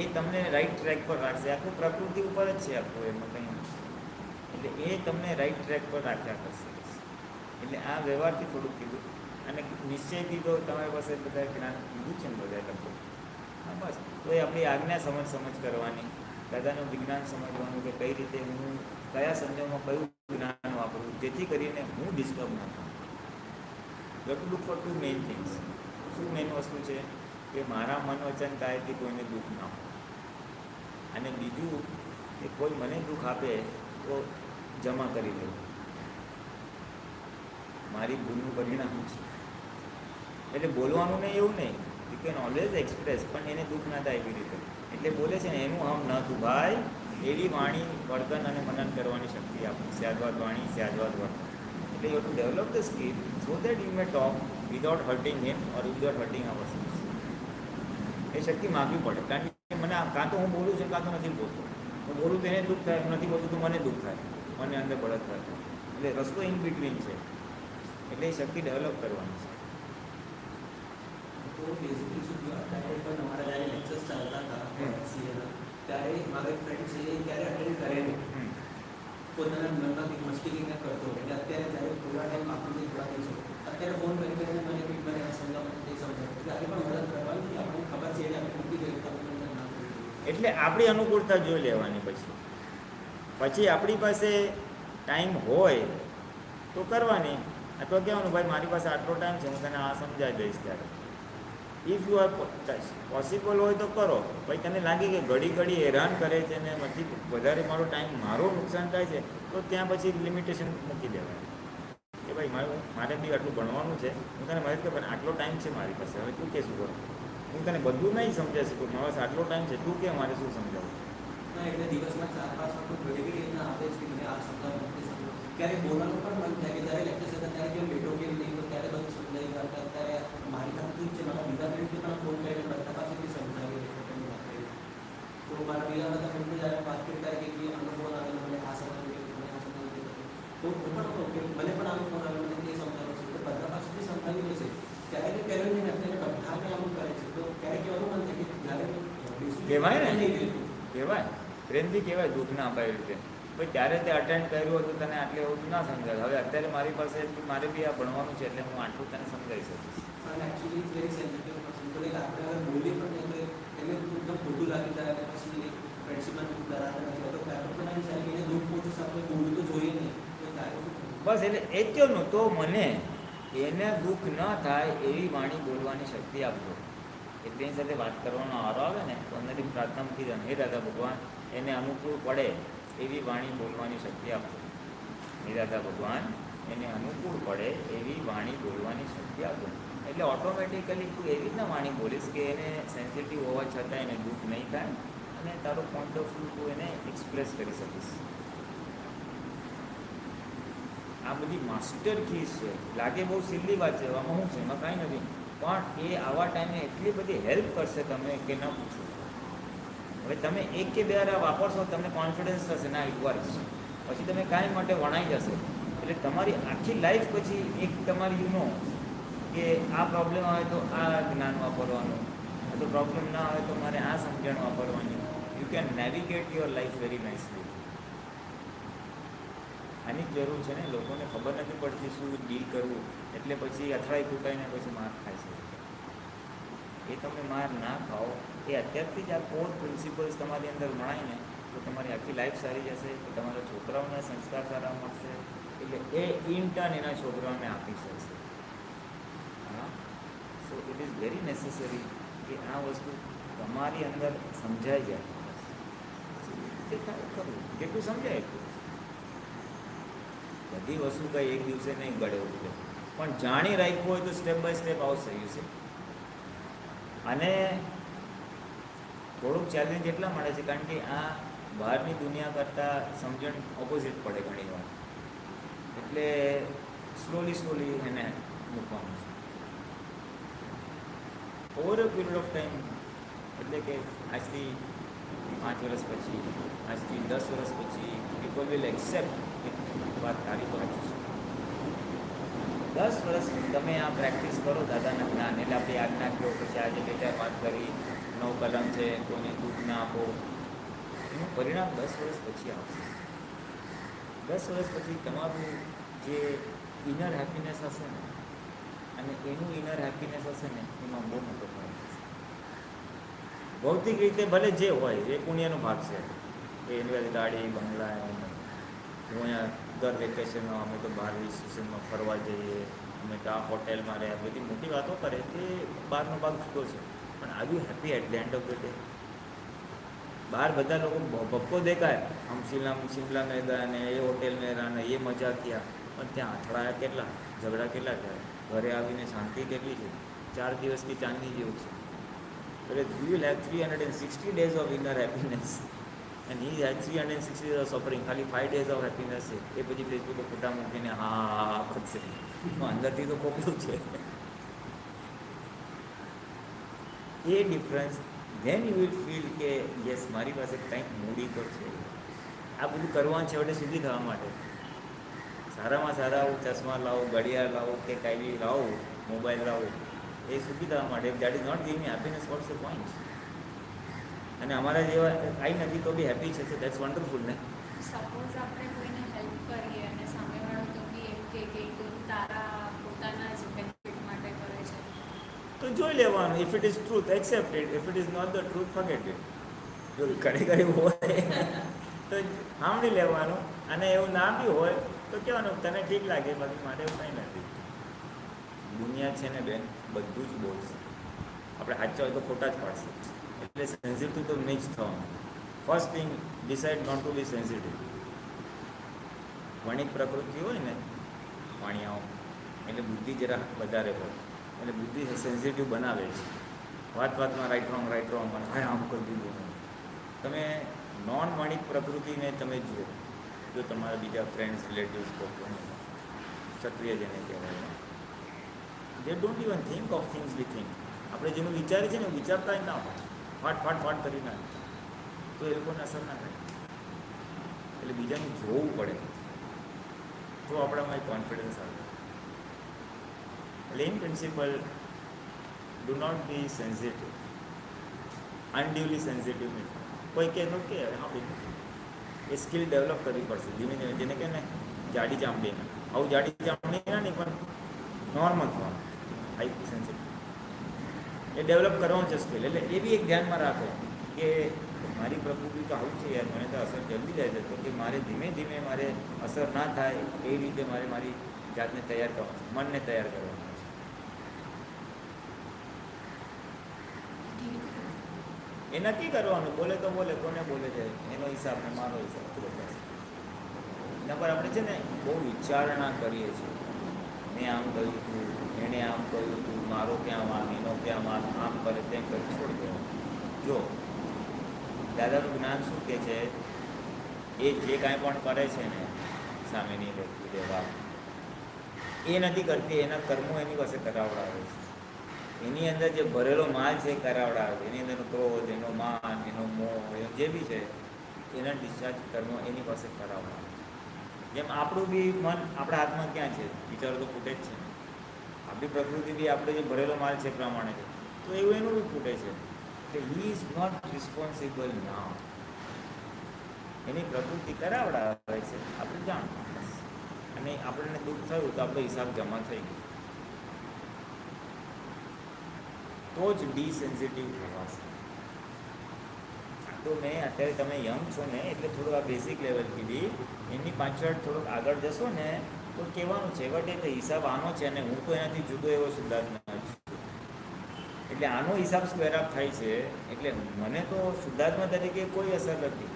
એ તમને રાઈટ ટ્રેક પર રાખશે. આખું પ્રકૃતિ ઉપર જ છે આખું, એમાં કંઈ એટલે એ તમને રાઈટ ટ્રેક પર રાખ્યા કરશે. એટલે આ વ્યવહારથી થોડુંક કીધું અને નિશ્ચયથી તો તમારી પાસે બધા જ્ઞાન કીધું છે ને બધા લગભગ. હા બસ તો એ આપણી આજ્ઞા સમજ કરવાની, દાદાનું વિજ્ઞાન સમજવાનું કે કઈ રીતે હું કયા સંજોગોમાં કયું જ્ઞાન વાપરું જેથી કરીને હું ડિસ્ટર્બ ના થાઉં. You to look four 2 main things. શું મેઇન વસ્તુ છે કે મારા મન વચન કાયથી કોઈને દુઃખ ના હોય, અને બીજું કે કોઈ મને દુઃખ આપે તો જમા કરી દેવું. મારી ભૂલનું પરિણામ છે. એટલે બોલવાનું નહીં એવું નહીં, યુ કેન ઓલવેઝ એક્સપ્રેસ, પણ એને દુઃખ ના થાય એવી રીતે. એટલે બોલે છે ને એનું આમ ન તું ભાઈ, એવી વાણી વર્તન અને મનન કરવાની શક્તિ આપણી. સ્યાદવાદ વાણી, સ્યાદવાદ વર્તન. એટલે you to develop the skill so that you may talk without hurting him or without hurting ourselves. એ શક્તિ માગવી પડે, કારણ કે મને કાં તો હું બોલું છું કાં તો નથી બોલતો. હું બોલું તો એને દુઃખ થાય, હું નથી બોલતું તો મને દુઃખ થાય, મને અંદર બળતરા થાય. એટલે રસ્તો ઇન બિટવીન છે. એટલે એ શક્તિ ડેવલપ કરવાની છે. તો બેઝિકલી શું થયું, અત્યારે પણ અમારા જ્યારે લેક્ચર્સ ચાલતા હતા સીએના, ત્યારે મારો એક ફ્રેન્ડ છે એ ત્યારે અટેન્ડ કરે નહીં, પોતાના મનમાં કંઈક મસ્તી કંઈક કરતો. એટલે અત્યારે જ્યારે થોડા ટાઈમ આપણને થોડા દિવસો અત્યારે ફોન કરીને મને કંઈક મને સમજાવ તે સમજાવ. એટલે આજે પણ મદદ કરવાની આપણને ખબર છે એટલે આપણે મૂકી દઈએ તો આપણે ના કરીએ. એટલે આપણી અનુકૂળતા જોઈ લેવાની. પછી આપણી પાસે ટાઈમ હોય તો કરવાની, અથવા કહેવાનું ભાઈ મારી પાસે આટલો ટાઈમ છે, હું તને આ સમજાવી દઈશ. ત્યારે ઇફ યુ આર પોસિબલ હોય તો કરો. ભાઈ તને લાગે કે ઘડી હેરાન કરે છે ને પછી વધારે મારો ટાઈમ મારો નુકસાન થાય છે તો ત્યાં પછી લિમિટેશન મૂકી દેવાય કે ભાઈ મારે બી આટલું ભણવાનું છે, હું તને મદદ કર, પણ આટલો ટાઈમ છે મારી પાસે, હવે તું કે શું કરું? હું તને બધું નહીં સમજાવી શકું, મારી પાસે આટલો ટાઈમ છે, તું કે મારે શું સમજાવું? ના એટલે દિવસમાં 4-5 વખત ઘડી રીતના આવે છે કે મને આ સમજાવ તે સમજાવ. ક્યારેક બોલવાનું પણ મન થાય કે જ્યારે લેક્ચર હતા ત્યારે કેમ બેઠો કેમ નહીં, તો ત્યારે બધું સમજાવી જાય. અત્યારે મારી સાથે ઠીક છે, મારા બીજા ફ્રેન્ડથી પણ ફોન કરીને બધા પાસેથી સમજાવી વાત કરી. તો મારા બીજા બધા ફ્રેન્ડને જ્યારે વાત કરી ત્યારે કે આનો ફોન આવેલો, મને આ સમજાવ્યું, મને આ સમજાવ્યું. તો હું પણ હતો કે મને પણ આનો ફોન આવેલો, મને તે સમજાવ્યું છે. તો બધા પાસેથી સમજાવી લેશે ત્યારે કે પહેલું નહીં, અત્યારે બધાને આવું કરે છે. તો ક્યારેક કહેવાનું મન થાય કે જ્યારે કહેવાય ને, કહેવાય પ્રેમથી કહેવાય, દુઃખ ના અપાય રીતે. ભાઈ ત્યારે તે અટેન્ડ કર્યું હતું તને આટલે એવું ના સમજાય. હવે અત્યારે મારી પાસે મારે બી આ ભણવાનું છે એટલે હું આટલું તને સમજાવી શકીશ. અને એકચ્યુઅલી વેરી સેન્સિટિવ પર્સન, તો લાઈક આપણે અગર બોલીએ પણ નહીં તો એને એકદમ ખોટું લાગી જાય અને પછી ફ્રેન્ડશીપમાં દરાર નથી હોતો. પેપર પણ આવી જાય કે એને દુઃખ પહોંચે છે, આપણે બોલવું તો જોઈએ નહીં. તો ત્યારે શું બસ એટલે એ જ કહ્યું તો મને એને દુઃખ ન થાય એવી વાણી બોલવાની શક્તિ આપજો. એટલે એની સાથે વાત કરવાનો આરો આવે ને તો અંદરથી પ્રાર્થના મૂકી દે, હે દાદા ભગવાન એને અનુકૂળ પડે એવી વાણી બોલવાની શક્તિ આપજો. હે દાદા ભગવાન એને અનુકૂળ પડે એવી વાણી બોલવાની શક્તિ આપજો. એટલે ઓટોમેટિકલી તું એવી રીતના વાણી બોલીશ કે એને સેન્સિટિવ હોવા છતાં એને દુઃખ નહીં થાય અને તારો પોઈન્ટ ઓફ વ્યૂ તું એને એક્સપ્રેસ કરી શકીશ. આ બધી માસ્ટર કીઝ છે. લાગે બહુ સિલ્લી વાત છે, આમાં શું છે, એમાં કાંઈ નથી, પણ એ આવા ટાઈમે એટલી બધી હેલ્પ કરશે તમે કે ન પૂછો. હવે તમે 1 કે 2 વાર વાપરશો તમને કોન્ફિડન્સ થશે, ના ઇટ વર્ક્સ. પછી તમે કાંઈ માટે વણાઈ જશે. એટલે તમારી આખી લાઈફ પછી એક તમારી યુ નો કે આ પ્રોબ્લેમ આવે તો આ જ્ઞાન વાપરવાનું, તો પ્રોબ્લેમ ના આવે તો મારે આ સમજણ વાપરવાની. You can navigate your life very nicely. આની જ જરૂર છે ને, લોકોને ખબર નથી પડતી શું ડીલ કરવું, એટલે પછી અથડાઈ કૂટાઈને પછી માર ખાય છે. એ તમે માર ના ખાઓ, એ અત્યારથી જ આ કોર પ્રિન્સિપલ્સ તમારી અંદર વણાય ને તો તમારી આખી લાઈફ સારી જશે, તો તમારા છોકરાઓને સંસ્કાર સારા મળશે, એટલે એ ઇન્ટર્ન એના છોકરાઓને આપી શકશે. હા, so it is very necessary કે આ વસ્તુ તમારી અંદર સમજાઈ જાય. જે થાય ખરું જેટલું સમજાય એટલું. બધી વસ્તુ કંઈ એક દિવસે નહીં ગળે ઉઠે, પણ જાણી રાખ્યું હોય તો સ્ટેપ બાય સ્ટેપ આવશે યુ છે. અને થોડુંક ચેલેન્જ એટલા મળે છે કારણ કે આ બહારની દુનિયા કરતાં સમજણ ઓપોઝિટ પડે ઘણી વાર, એટલે સ્લોલી એને મૂકવાનું છે over a period of time. એટલે કે આજથી 5 વર્ષ પછી, આજથી 10 વર્ષ પછી પીપલ વિલ એક્સેપ્ટ કે વાત તારી તો સાચી છે. 10 વર્ષ તમે આ પ્રેક્ટિસ કરો દાદાના જ્ઞાન, એટલે આપણી આજ્ઞા કહો, પછી આજે બેટા વાત કરી 9 કલમ છે, કોઈને દૂધ ના આપો, એનું પરિણામ 10 વર્ષ પછી આવશે. 10 વર્ષ પછી તમારું જે ઇનર હેપીનેસ હશે ને અને એનું ઇનર હેપીનેસ હશે ને એમાં બહુ મોટો ફરક હશે. ભૌતિક રીતે ભલે જે હોય એ પુણ્યનો ભાગ છે, એ એની પાસે ગાડી બંગલા, હું અહીંયા દર વેકેશનમાં અમે તો બહાર હિલ સ્ટેશનમાં ફરવા જઈએ, અમે તો આ હોટેલમાં રહ્યા, બધી મોટી વાતો કરે તે બહારનો ભાગ છૂટો છે. પણ are you happy at the end of the day? બહાર બધા લોકો ભપકો દેખાય, हम शिमला में गए ने ये होटल में रहा ने ये मजा किया, પણ ત્યાં અથડાયા કેટલા, ઝઘડા કેટલા થયા, ઘરે આવીને શાંતિ કેટલી છે? 4 દિવસની ચાંદની જેવું છે. એટલે you will have 360 days of inner happiness and he had 360 days of suffering. ખાલી 5 days of happiness છે, એ પછી ફેસબુક ફોટા મૂકીને હા કરશે, અંદરથી તો ખોખલું છે. એ difference then you will feel કે યસ મારી પાસે કંઈક મૂડી તો છે. આ બધું કરવાનું છે એટલે સુધી થવા માટે સારામાં સારા હું ચશ્મા લાવું, ઘડિયાળ લાવું કે કાંઈ બી લાવું, મોબાઈલ લાવું, એ સુધી થવા માટે. That is not giving happiness, what's the point? અને અમારા જેવા કાંઈ નથી તો બી હેપી છે, દેટ્સ વન્ડરફુલ ને. સપોઝ આપણે કોઈને હેલ્પ કરીએ અને સામેવાળો તો બી એમ કે તો તારા પોતાના જ બેનિફિટ માટે કરે છે, તો જોઈ લેવાનું. If it is truth accept it, if it is not the truth forget it. જો ઘણી હોય તો સાંભળી લેવાનું, અને એવું ના બી હોય તો કહેવાનું તને ઠીક લાગે, બાકી માટે એવું કંઈ નથી. દુનિયા છે ને બેન, બધું જ બોલશે, આપણે સાચા હોય તો ખોટા જ પાડશે. એટલે સેન્સિટિવ તો નહીં જ થવાનું. First thing decide not to be sensitive. વણિક પ્રકૃતિ હોય ને વાણિયાઓ, એટલે બુદ્ધિ જરા વધારે હોય, એટલે બુદ્ધિ સેન્સિટિવ બનાવે છે. વાતમાં રાઈટ રોંગ અને હા આમ કરી દીધું. તમે નોન વણિક પ્રકૃતિને તમે જુઓ, જો તમારા બીજા ફ્રેન્ડ્સ, રિલેટિવ્સ, ક્ષત્રિય જેને કહેવાય, દે don't even think of things V think. આપણે જેનું વિચારીએ છીએ ને વિચારતા જ ના હોય, ફાટ કરી નાખે, તો એ લોકોને અસર ના થાય. એટલે બીજાનું જોવું પડે તો આપણામાં એક કોન્ફિડન્સ આવે. એટલે in principle do not be sensitive, unduly sensitive નહીં. કોઈ કે કે હા ભાઈ એ સ્કિલ ડેવલપ કરવી પડશે ધીમે ધીમે. જેને કે ને જાડી ચામડી, આવું જાડી ચામડી ના નહીં પણ નોર્મલ થવાનું, હાઈ સેન્સિટિવ એ ડેવલપ કરવાનું છે સ્કિલ. એટલે એ બી એક ધ્યાનમાં રાખો કે મારી પ્રકૃતિ તો આવું છે યાર, મને તો અસર જલ્દી જાય છે, તો કે મારે ધીમે ધીમે મારે અસર ના થાય એ રીતે મારે મારી જાતને તૈયાર કરવાનું છે, મનને તૈયાર કરવાનું છે. એ નક્કી કરવાનું, બોલે તો બોલે, કોને બોલે છે એનો હિસાબ ને મારો હિસાબ પૂરો થશે. એના પર આપણે છે ને બહુ વિચારણા કરીએ છીએ. મેં આમ કહ્યું હતું, એણે આમ કહ્યું હતું, મારો ક્યાં વાંક, એનો ક્યાં વાંક, આમ કરે તેમ કરે, છોડી દેવાનું. જો દાદાનું જ્ઞાન શું કહે છે, એ જે કાંઈ પણ કરે છે ને સામેની વ્યક્તિ દેવા, એ નથી કરતી, એના કર્મો એની પાસે કરાવડાવે છે. એની અંદર જે ભરેલો માલ છે એ કરાવડાવે, એની અંદરનો ક્રોધ, એનો માન, એનો મોહ, એનો જે બી છે એના ડિસ્ચાર્જ કર્મો એની પાસે કરાવડાવે. જેમ આપણું બી મન આપણા હાથમાં ક્યાં છે, વિચારો તો ફૂટે જ છે. આપણી પ્રકૃતિ બી આપણે જે ભરેલો માલ છે એ પ્રમાણે છે, તો એવું એનું બી ફૂટે છે. કે હી ઇઝ નોટ રિસ્પોન્સિબલ નાઉ. એની પ્રકૃતિ કરાવડાવે છે, આપણે જાણ, અને આપણને દુઃખ થયું તો આપણો હિસાબ જમા થઈ ગયો, તો જ ડીસેન્સિટિવ થવાશે. તો મેં અત્યારે તમે યંગ છો ને એટલે થોડું આ બેઝિક લેવલ કીધી, એની પાછળ થોડુંક આગળ જશો ને તો કહેવાનું છે વટે તો હિસાબ આનો છે અને હું તો એનાથી જુદો એવો શુદ્ધાત્મા છું. એટલે આનો હિસાબ સ્ક્વેર અપ થાય છે, એટલે મને તો શુદ્ધાત્મા તરીકે કોઈ અસર નથી.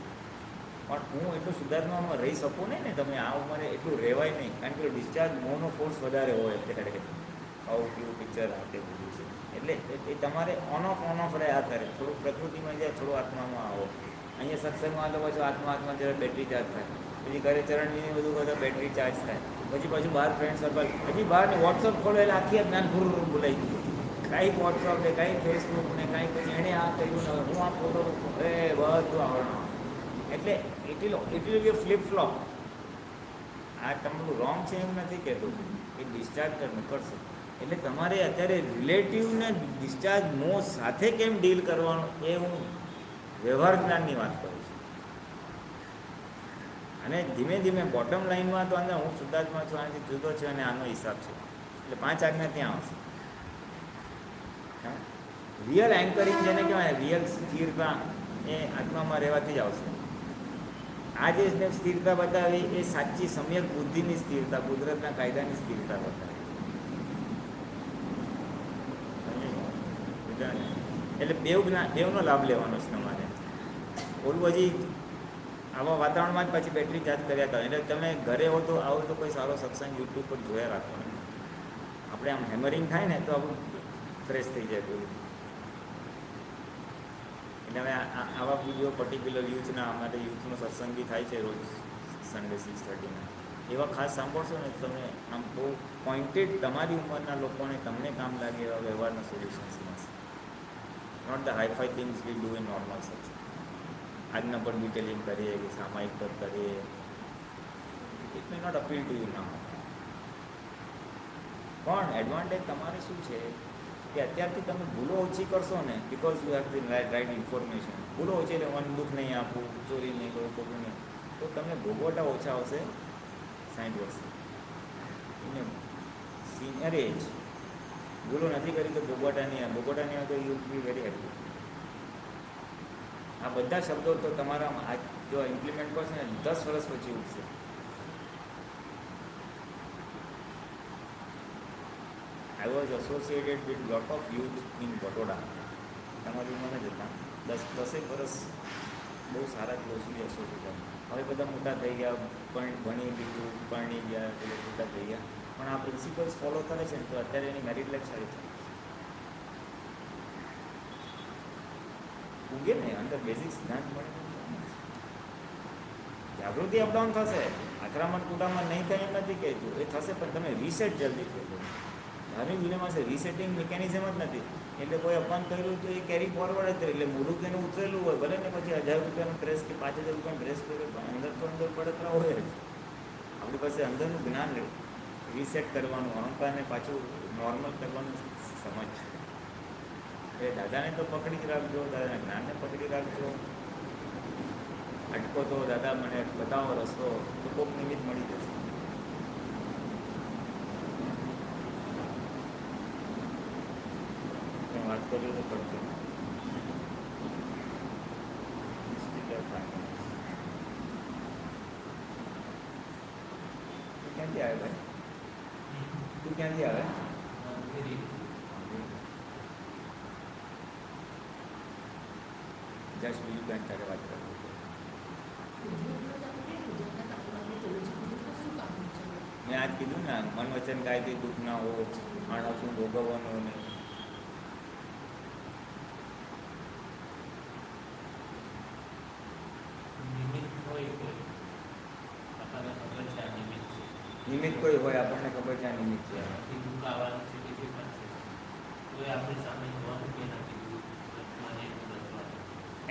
પણ હું એટલું શુદ્ધાત્મામાં રહી શકું નહીં ને, તમે આ ઉંમરે એટલું રહેવાય નહીં, કારણ કે ડિસ્ચાર્જ મોનો ફોર્સ વધારે હોય અત્યારે. આવું કેવું પિક્ચર આ તે બધું છે, એટલે એ તમારે ઓન ઓફ રહ્યા કરે. થોડુંક પ્રકૃતિમાં જાય, થોડું આત્મામાં આવો. અહીંયા સત્સંગમાં તો પાછું આત્મા જરા બેટરી ચાર્જ થાય, પછી ઘરે ચરણની બધું બધા બેટરી ચાર્જ થાય, પછી પાછું બહાર ફ્રેન્ડ સર્કલ, પછી બહારની વોટ્સઅપ ખોલો એટલે આખી જ્ઞાન ભૂર બોલાઈ ગયું. કાંઈ વોટ્સઅપ ને કાંઈ ફેસબુક ને કાંઈ પછી એણે આ કર્યું ને હું આ ફોટો એ બધું આવડવાનું. એટલે એટલી ફ્લિપ ફ્લોપ. આ તમારું રોંગ છે એમ નથી કહેતું, એ ડિસ્ચાર્જ કરશે. એટલે તમારે અત્યારે રિલેટિવને ડિસ્ચાર્જ મો સાથે કેમ ડીલ કરવાનું એ હું વ્યવહાર જ્ઞાનની વાત કરું છું. અને ધીમે ધીમે બોટમ લાઈનમાં તો અંદર હું શુદ્ધાત્મા છું, આનાથી જુદો છે અને આનો હિસાબ છે, એટલે 5 આજ્ઞા ત્યાં આવશે. રિયલ એન્કરિંગ જેને કહેવાય, રિયલ સ્થિરતા એ આત્મામાં રહેવાથી જ આવશે. આ જે સ્થિરતા બતાવી એ સાચી સમ્યક બુદ્ધિની સ્થિરતા, કુદરતના કાયદાની સ્થિરતા બતાવી. એટલે બેવનો લાભ લેવાનો છે તમારે. ઓલું હજી આવા વાતાવરણમાં જ પછી બેટરી ચાર્જ કર્યા કરો. એટલે તમે ઘરે હો તો આવો તો કોઈ સારો સત્સંગ યુટ્યુબ પર જોયા રાખવાનો. આપણે આમ હેમરિંગ થાય ને તો આપણું ફ્રેશ થઈ જાય બધું. એટલે હવે આવા વિડીયો પર્ટિક્યુલર યુથના, અમારે યુથનો સત્સંગ બી થાય છે રોજ સન્ડે 6:30 એવા ખાસ સાંભળશો ને તમે આમ બહુ પોઈન્ટેડ તમારી ઉંમરના લોકોને તમને કામ લાગે એવા વ્યવહારના સોલ્યુશન્સ મળશે. Not the hi-fi things we do in normal સત્સંગ. આજના પર ડિટેલિંગ કરીએ કે સામાયિક પર કરીએ, it may not appeal to you now. પણ એડવાન્ટેજ તમારે શું છે કે અત્યારથી તમે ભૂલો ઓછી કરશો ને, because you have the right information. ભૂલો ઓછી એટલે મન દુઃખ નહીં આપવું, ચોરી નહીં કરવું, ખોટું નહીં, તો તમને ભોગવટા ઓછા આવશે 60 વર્ષે. એને સિનિયર એજ ભૂલો નથી કરી તો ભોગવટા નહીં આવે તો યુ બી વેરી હેપી. આ બધા શબ્દો તો તમારા આજ જો ઇમ્પ્લિમેન્ટ કરશે ને 10 વર્ષ પછી ઉઠશે. I was associated with lot of youth in Baroda. તમારી ઉંમર જ હતા, 10 વર્ષ બહુ સારા ક્લોઝલી એસોસિએટ. હવે બધા મોટા થઈ ગયા, પણ ભણી લીધું, પરણી ગયા, એટલે મોટા થઈ ગયા, પણ આ પ્રિન્સિપલ્સ ફોલો કરે છે ને તો અત્યારે એની મેરિટ લાઈફ સારી થાય ઉગે ને અંદર બેઝિક સિદ્ધાંત મળે. જાગૃતિ અપડાઉન થશે, આક્રમણ કુટામણ નહીં થાય એમ નથી કહેતું, એ થશે, પણ તમે રીસેટ જલ્દી થઈ જાય. ધાર્મિક વિનયમાં છે રીસેટિંગ મિકેનિઝમ જ નથી. એટલે કોઈ અપમાન કર્યું તો એ કેરી ફોરવર્ડ જ કરે, એટલે મોઢું તેનું ઉતરેલું હોય, ભલે ને પછી 1000 રૂપિયાનો ડ્રેસ કે 5000 રૂપિયાનો ડ્રેસ કર્યો, પણ અંદર તો અંદર પડતરા હોય જ. આપણી પાસે અંદરનું જ્ઞાન રીસેટ કરવાનું, અહંકારને પાછું નોર્મલ કરવાનું સમજ છે. એ દાદાને તો પકડી જ રાખજો, દાદાના જ્ઞાનને પકડી રાખજો. અટકો તો દાદા મને બતાવો રસ્તો, તો કોક નિમિત્ત મળી જશે. વાત કરીએ તો પડશે. ક્યાંથી આવે ભાઈ? તું ક્યાંથી આવે? જશ બીજું બેન તારે વાત કરવી. મેં આજ કીધું ને, મન વચન કાયથી દુઃખ ના હો, માણસનું ભોગવવાનું નહીં. નિમિત્ત કોઈ હોય, આપણને ખબર છે આ નિમિત્ત છે.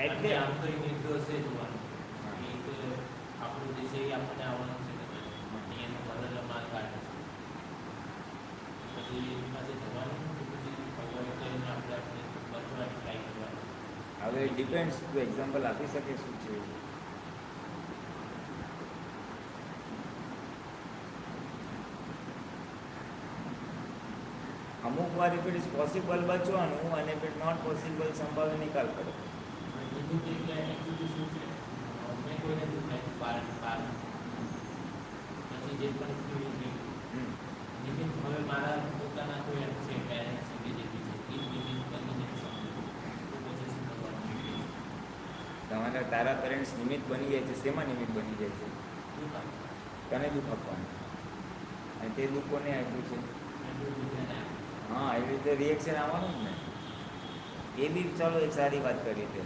એટલે હવે ડિપેન્ડ્સ, તું એક્ઝામ્પલ આપી શકે શું છે? અમુક વાર ઇફ ઇટ ઇઝ પોસિબલ બચવાનું, અને ઇફ ઇટ નોટ પોસિબલ સંભાવે નિકાલ કરો. તમારા તારા પેરેન્ટ્સ નિમિત્ત બની જાય છે, શેમાં નિમિત્ત બની જાય છે? દુઃખ આપે. તને દુઃખ આપવાનું, અને તે દુઃખ કોને આપ્યું છે? એટલું દુઃખ એને આપે. હા, એવી રીતે રિએક્શન આવવાનું જ ને. એ બી ચાલો એક સારી વાત કરી છે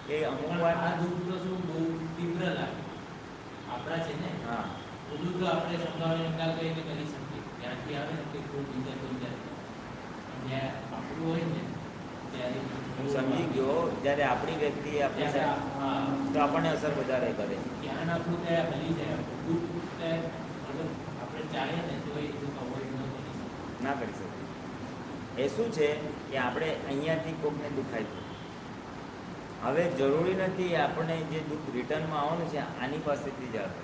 કે અમુક પણ વાર આ દુઃખ તો શું બહુ તીવ્ર લાગે આપણા છે ને, હા બધું તો આપણે સમજાવવાનો નિકાલ કરીને કરી શકીએ, ત્યાંથી આવે ને કે કોઈ બીજા કોઈ જાય, પણ જ્યાં આપણું હોય ને ત્યારે હું સમજી ગયો, જ્યારે આપણી વ્યક્તિ આપણી ત્યારે સાથે હા તો આપણને અસર વધારે કરે. જ્ઞાન આપણું ત્યાં ભલી જાય, આપણું દુઃખ ત્યાં મતલબ આપણે ચાહીએ ને તો એ દુઃખ અવોઇડ ન કરી શકીએ. ના કરી શકે. એ શું છે કે આપણે અહીંયાથી કોકને દુખાય. હવે જરૂરી નથી આપણે જે દુઃખ રિટર્નમાં આવવાનું છે આની પાસેથી જ આવે,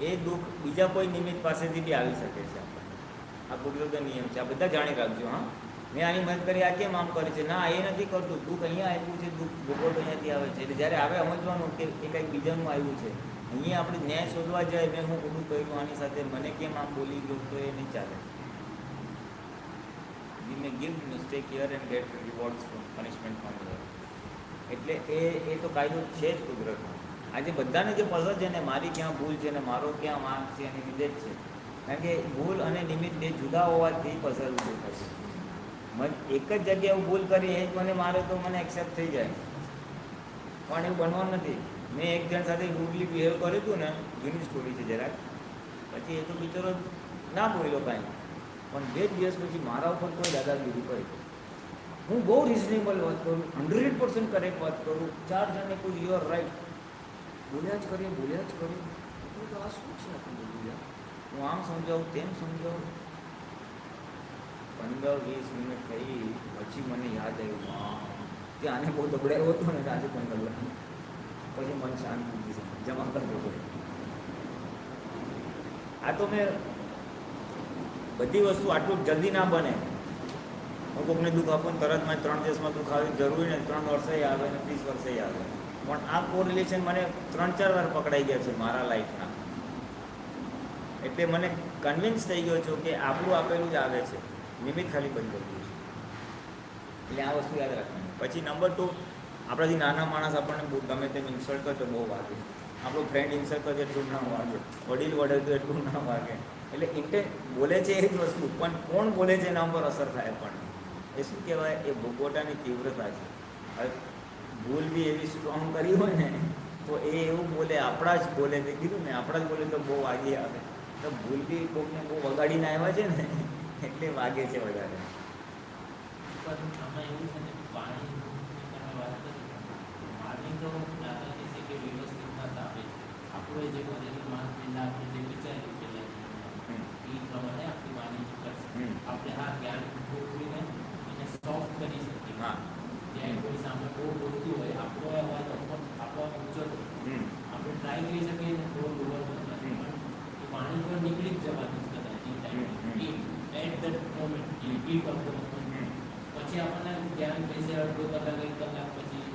એ દુઃખ બીજા કોઈ નિમિત્ત પાસેથી બી આવી શકે છે. આ કુદરતનો નિયમ છે, આ બધા જાણી રાખજો. હા, મેં આની મદદ કરી, આ કેમ આમ કરે છે? ના, એ નથી કરતું. દુઃખ અહીંયા આવ્યું છે, દુઃખ ભોગવટો અહીંયાથી આવે છે. એટલે જ્યારે આવે સમજવાનું કે એ કંઈક બીજાનું આવ્યું છે. અહીંયા આપણે ન્યાય શોધવા જાય, મેં હું ખોટું કર્યું આની સાથે, મને કેમ આમ બોલી ગયું, તો એ નહીં ચાલે. We may give mistake here and get rewards from punishment from here. એટલે એ તો કાયદો છે જ કુદરતનો. આજે બધાને જે પઝલ છે ને, મારી ક્યાં ભૂલ છે ને મારો ક્યાં વાંક છે, એની લીધે જ છે. કારણ કે ભૂલ અને નિમિત્ત બે જુદા હોવાથી પઝલ ઊભું થશે. એક જ જગ્યાએ હું ભૂલ કરી એ જ મને મારે તો મને એક્સેપ્ટ થઈ જાય, પણ એવું બનવાનું નથી. મેં એક જણ સાથે રૂડલી બિહેવ કર્યું હતું ને, જૂની સ્ટોરી છે જરાક, પછી એ તો બિચારો ના બોલ્યો કાંઈ, પણ 2 દિવસ પછી મારા ઉપર કોઈ દાદાગીરી કરી. હું બહુ રિઝનેબલ વાત કરું, 100% કરેક્ટ વાત કરું, 4 જણને કોઈ યુ આર રાઈટ બોલ્યા જ કરીએ. તો આ શું છે આપણે બોલ્યા? હું આમ સમજાવું, તેમ સમજાવું. 15-20 મિનિટ થઈ પછી મને યાદ આવ્યું, હા કે આને બહુ દબડાયો હતો ને આજે 15 કલાક. પછી મન શાંત થઈ જશે, જમા કરજો કોઈ. આ તો મેં બધી વસ્તુ આટલું જલ્દી ના બને. હું કોઈને દુઃખ આપું ને તરત મને 3 દિવસમાં દુઃખ આવે જરૂરી ને 3 વર્ષે આવે ને 30 વર્ષે આવે. પણ આ કોરિલેશન મને 3-4 વાર પકડાઈ ગયા છે મારા લાઈફના. એટલે મને કન્વિન્સ થઈ ગયો છું કે આપણું આપેલું જ આવે છે, નિમિત્ત ખાલી બંધ કરી દઉં છું. એટલે આ વસ્તુ યાદ રાખવાની. પછી નંબર 2, આપણાથી નાના માણસ આપણને બહુ ગમે તેમ ઇન્સલ્ટ કરે તો બહુ વાગે. આપણો ફ્રેન્ડ ઇન્સલ્ટ કરે એટલું ના વાગે, વડીલ વડે તો એટલું ના વાગે. એટલે બોલે છે એ જ વસ્તુ, પણ કોણ બોલે છે એના ઉપર અસર થાય. પણ એ શું કહેવાય, એ ભોગવટાની તીવ્રતા છે. હવે ભૂલ બી એવી સ્ટ્રોંગ કરી હોય ને તો એ એવું બોલે, આપણા જ બોલે. તે કીધું ને, આપણા જ બોલે તો બહુ વાગી આવે. તો ભૂલ બી કોઈને બહુ વગાડીને આવ્યા છે ને એટલે વાગે છે વધારે. પણ આમાં એવું છે ને, પાણીની તમે વાત કરી, પાણી તો દાદા કહે છે કે વ્યવસ્થિત મત આપે છે. આપણે જે બધેલું માન પહેલાં આપણે જે વિચાર્યું પહેલાં એ પ્રમાણે આપણી વાણી કરશે. આપણે હા જ્ઞાન ભોગવીને એને સોફ્ટ કરી શકીએ. હા, જ્યાં કોઈ સામે બહુ બોલતું હોય, આપણો અવાજ આપણો ઊંચો હોય, આપણે ટ્રાય કરી શકીએ ને થોડો લોવર નથી, પણ એ વાણી પર નીકળી જ જવાનું જ કદાચ એ time at that moment heat of the moment. પછી આપણને ધ્યાન બેસે અડધો કલાક 1 કલાક પછી,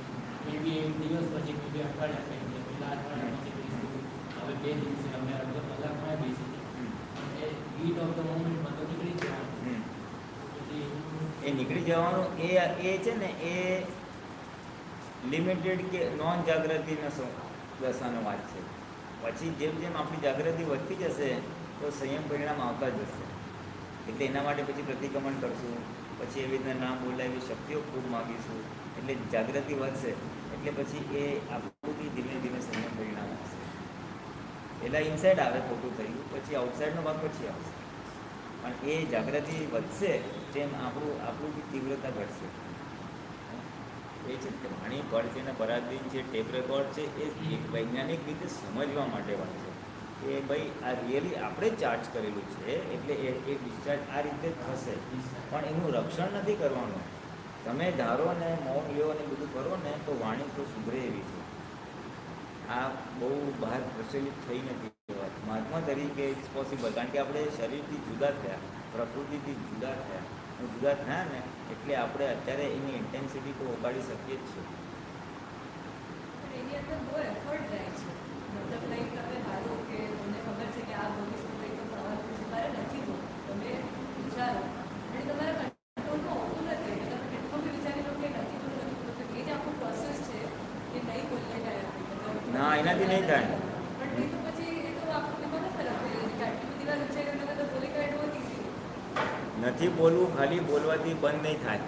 મે બી 1 દિવસ પછી, મે બી અઠવાડિયા પછી, પેલા અઠવાડિયા પછી બેસીશું. હવે 2 દિવસે અમે અડધો કલાકમાં બેસી પણ એ ઈટ ઓફ ધ મોમેન્ટમાં તો નીકળી જ જવાનું. પછી એ નીકળી જવાનું એ છે ને, એ લિમિટેડ કે નોન જાગૃતિનો દશાનો વાત છે. પછી જેમ જેમ આપણી જાગૃતિ વધતી જશે તો સંયમ પરિણામ આવતા જ જશે. એટલે એના માટે પછી પ્રતિક્રમણ કરશું, પછી એવી રીતના ના બોલાય એવી શક્તિઓ ખૂબ માગીશું. એટલે જાગૃતિ વધશે, એટલે પછી એ આપણું બી ધીમે ધીમે સંયમ પરિણામ આવશે. પહેલાં ઇનસાઇડ આવે ખોટું થયું, પછી આઉટસાઇડનો ભાગ પછી આવશે. પણ એ જાગૃતિ વધશે તેમ આપણું બી તીવ્રતા ઘટશે. એ છે કે વાણી પળ છે ને પરાધીન છે, ટેપ રેકોર્ડ છે, એ એક વૈજ્ઞાનિક રીતે સમજવા માટે વાત છે કે ભાઈ આ રિયલી આપણે જ ચાર્જ કરેલું છે, એટલે એ ડિસ્ચાર્જ આ રીતે થશે. પણ એનું રક્ષણ નથી કરવાનું. તમે ધારો ને મૌન લ્યો ને બધું કરો ને તો વાણી તો સુધરે એવી છે. આ બહુ બહાર પ્રચલિત થઈ નથી વાત. મહાત્મા તરીકે ઇટ્સ પોસિબલ, કારણ કે આપણે શરીરથી જુદા થયા, પ્રકૃતિથી જુદા થયા ને એટલે આપણે અત્યારે એની ઇન્ટેન્સિટી તો વગાડી શકીએ જ છીએ. પણ એની અંદર બહુ એફર્ટ જાય છે. મતલબ લાઈક તમે ધારો કે તમને ખબર છે કે આ બોલીશ તો કંઈક તો થવાનું છે, મારે નથી બોલવું, તમે વિચારો અને તમારા કંટ્રોલમાં હોતું નથી. એટલે તમે કેટલું બી વિચારી લો કે નથી બોલવું, એ જ આખું પ્રોસેસ છે કે નહીં બોલને ગયા હા, એનાથી નહીં થાય. પણ એ તો પછી એ તો આખું દિમાગ જ ખરાબ થઈ જાય છે કે આટલી બધી વાર વિચાર્યું એના કરતાં બોલી કાઢવો ઈઝી. નથી બોલવું, ખાલી બોલવાથી બંધ નહીં થાય.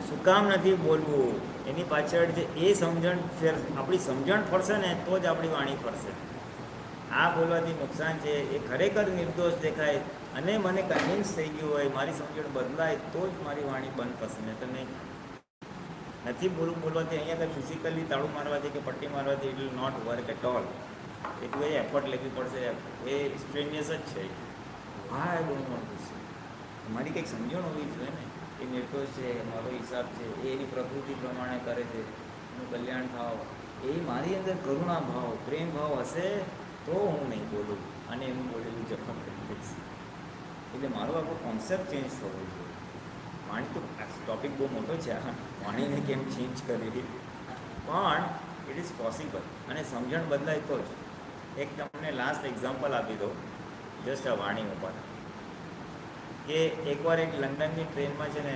શું કામ નથી બોલવું? એની પાછળ જે એ સમજણ આપણી સમજણ ફરશે ને તો જ આપણી વાણી ફરશે. આ બોલવાથી નુકસાન છે એ ખરેખર નિર્દોષ દેખાય અને મને કન્વિન્સ થઈ ગયું હોય, મારી સમજણ બદલાય તો જ મારી વાણી બંધ થશે. નહીં તો નહીં. નથી બોલવાથી અહીંયા આગળ ફિઝિકલી તાળું મારવાથી કે પટ્ટી મારવાથી it will not work at all. એટલું એ એફર્ટ લેવી પડશે, એ સ્ટ્રેનિયસ જ છે. હા, આઈ ડોન્ટ વોન્ટ ધીસ. મારી કંઈક સમજણ હોવી જોઈએ ને, એ નિર્દોષ છે, મારો હિસાબ છે, એ એની પ્રકૃતિ પ્રમાણે કરે છે, એનું કલ્યાણ થાવ, એ મારી અંદર કરુણા ભાવ, પ્રેમ ભાવ હશે તો હું નહીં બોલું અને એનું બોલેલું જવાબ કરી દઈશ. એટલે મારો આખો કોન્સેપ્ટ ચેન્જ થવો જોઈએ. વાણી તો ટોપિક બહુ મોટો છે, આ વાણીને કેમ ચેન્જ કરવી, પણ ઇટ ઇઝ પોસિબલ અને સમજણ બદલાય તો જ. એક તમને લાસ્ટ એક્ઝામ્પલ આપી દો જસ્ટ આ વાણી ઉપર, કે એકવાર એક લંડનની ટ્રેનમાં છે ને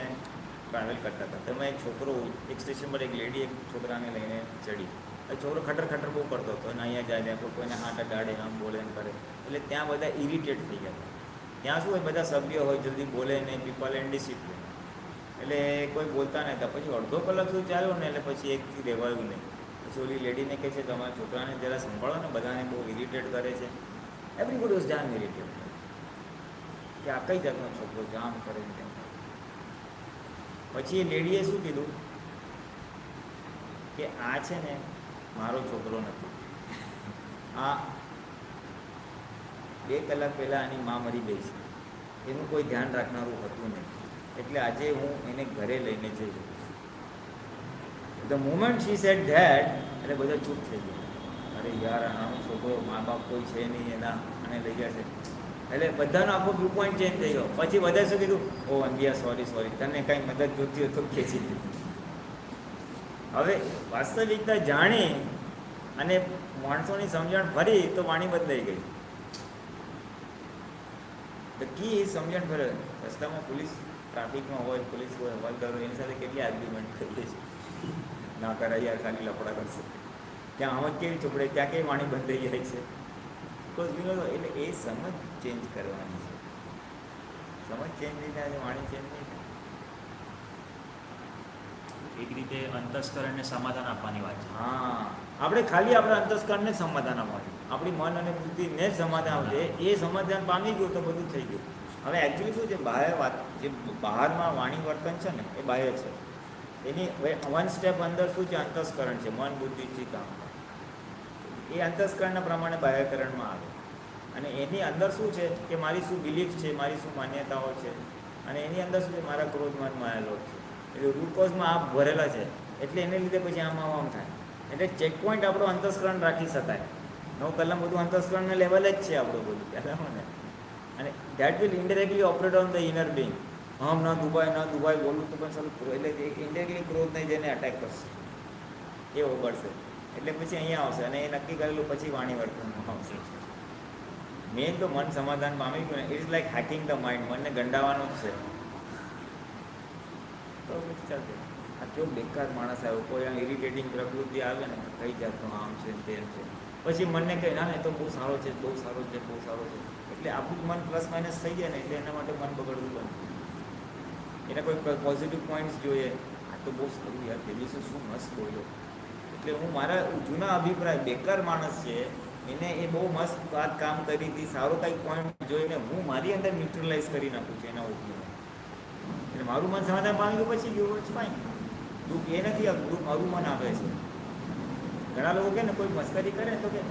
ટ્રાવેલ કરતા હતા. તેમાં એક છોકરો, એક સ્ટેશન પર એક લેડી એક છોકરાને લઈને ચડી. એ છોકરો ખટર ખટર બહુ કરતો હતો અને અહીંયા જાય ત્યાં કોઈને હાથ અડાડે, આમ બોલે એમ કરે. એટલે ત્યાં બધા ઇરિટેટ થઈ ગયા હતા. ત્યાં શું હોય, બધા સભ્ય હોય, જલ્દી બોલે નહીં, પીપલ એન્ડ ડિસિપ્લિન, એટલે કોઈ બોલતા નહીં હતા. પછી અડધો કલાક સુધી ચાલ્યો ને એટલે પછી એકથી રહેવાયું નહીં. પછી ઓલી લેડીને કહે છે તમારા છોકરાને જરા સંભાળો ને, બધાને બહુ ઇરિટેટ કરે છે. એવરીબડી વોઝ ડામ ઇરિટેટ કે આ કઈ જાતનો છોકરો છે, આમ કરે ને તેમ. પછી એ લેડીએ શું કીધું કે આ છે ને મારો છોકરો નથી, આ 2 કલાક પહેલાં આની મા મરી ગઈ છે, એનું કોઈ ધ્યાન રાખનારું હતું નહીં, એટલે આજે હું એને ઘરે લઈને જઈ રહ્યો છું. The moment she said that, એટલે બધા ચૂપ થઈ ગયા. અરે યાર, આનો છોકરો, મા બાપ કોઈ છે નહીં એના, અને લઈ ગયા છે. એટલે બધાનો આખો વ્યૂ પોઈન્ટ ચેન્જ થઈ ગયો. પછી બધા શું કીધું, ઓ અંબિયા સોરી, તને કાંઈ મદદ જોતી હોય તો ખેંચી લીધી. હવે વાસ્તવિકતા જાણી અને માણસોની સમજણ ફરી તો વાણી બદલાઈ ગઈ. ધ કી સમજણ ફરે. રસ્તામાં પોલીસ ટ્રાફિકમાં હોય, પોલીસ હોય, હવાલદાર હોય, એની સાથે કેટલી આર્ગ્યુમેન્ટ કરીએ છીએ, ના કરાય યાર, ખાલી લફડા કરશે. ત્યાં આમ જ કેવી ચોપડે, ત્યાં કેવી વાણી બંધ થઈ જાય છે. એટલે એ સમજ ચેન્જ કરવાની છે. સમજ ચેન્જ નહીં થાય, વાણી ચેન્જ નહીં થાય. એક રીતે અંતસ્કરણને સમાધાન આપવાની વાત છે. હા, આપણે ખાલી આપણા અંતસ્કરણને સમાધાન આપવાનું, આપણી મન અને બુદ્ધિને જ સમાધાન આવશે. એ સમાધાન પામી ગયું તો બધું થઈ ગયું. હવે એકચ્યુઅલી શું છે, જે બહારમાં વાણી વર્તન છે ને એ બાહ્ય છે. એની 1 સ્ટેપ અંદર શું છે, અંતસ્કરણ છે, મન બુદ્ધિથી કામ. એ અંતસ્કરણના પ્રમાણે બાહ્યકરણમાં આવે. અને એની અંદર શું છે કે મારી શું બિલીફ છે, મારી શું માન્યતાઓ છે, અને એની અંદર શું છે, મારા ક્રોધ મન માયેલો છે. એટલે રૂટ કોઝમાં આપ ભરેલા છે, એટલે એને લીધે પછી આમ થાય. એટલે ચેક પોઈન્ટ આપણો અંતસ્કરણ રાખી શકાય. 9 કલાક બધું અંતસ્કરણના લેવલે જ છે આપણું બધું, ખ્યાલ ને. અને that will indirectly operate on the inner being. હમ ન દુબાઈ બોલું તો પણ સારું, એટલે ઇન્ડિરેક્ટલી ક્રોધ નહીં જઈને અટેક કરશે, એ ઓગળશે. એટલે પછી અહીંયા આવશે અને એ નક્કી કરેલું પછી વાણી વર્તનમાં આવશે. મેઇન તો મન સમાધાન પામી ગયું ને, it is like hacking the mind. મનને ગંડાવવાનું જ છે. તો ચાલશે. આ કેવો બેકાર માણસ આવ્યો, કોઈ આ ઇરિટેટિંગ પ્રકૃતિ આવે ને, કઈ જાતનું આમ છે તેમ છે, પછી મનને કહે ના એ તો બહુ સારો છે, બહુ સારો છે, બહુ સારો છે. એટલે આપણું મન પ્લસ માઇનસ થઈ જાય ને, એટલે એના માટે મન બગડવું બનતું. એના કોઈ પોઝિટિવ પોઈન્ટ્સ જોઈએ, આ તો બહુ સારું યાર, તે દિવસે શું મસ્ત બોલ્યો. એટલે હું મારા જૂના અભિપ્રાય, બેકાર માણસ છે એને એ બહુ મસ્ત વાત કામ કરી હતી, સારો કંઈક પોઈન્ટ જોઈને હું મારી અંદર ન્યુટ્રલાઇઝ કરી નાખું છું એના ઉપયોગ. એટલે મારું મન સમાધાન પામી ગયું, પછી ગયું, ઇટ્સ ફાઇન. દુઃખ એ નથી આપતું, દુઃખ મારું મન આપે છે. ઘણા લોકો કહે ને, કોઈ મસ્કરી કરે તો કે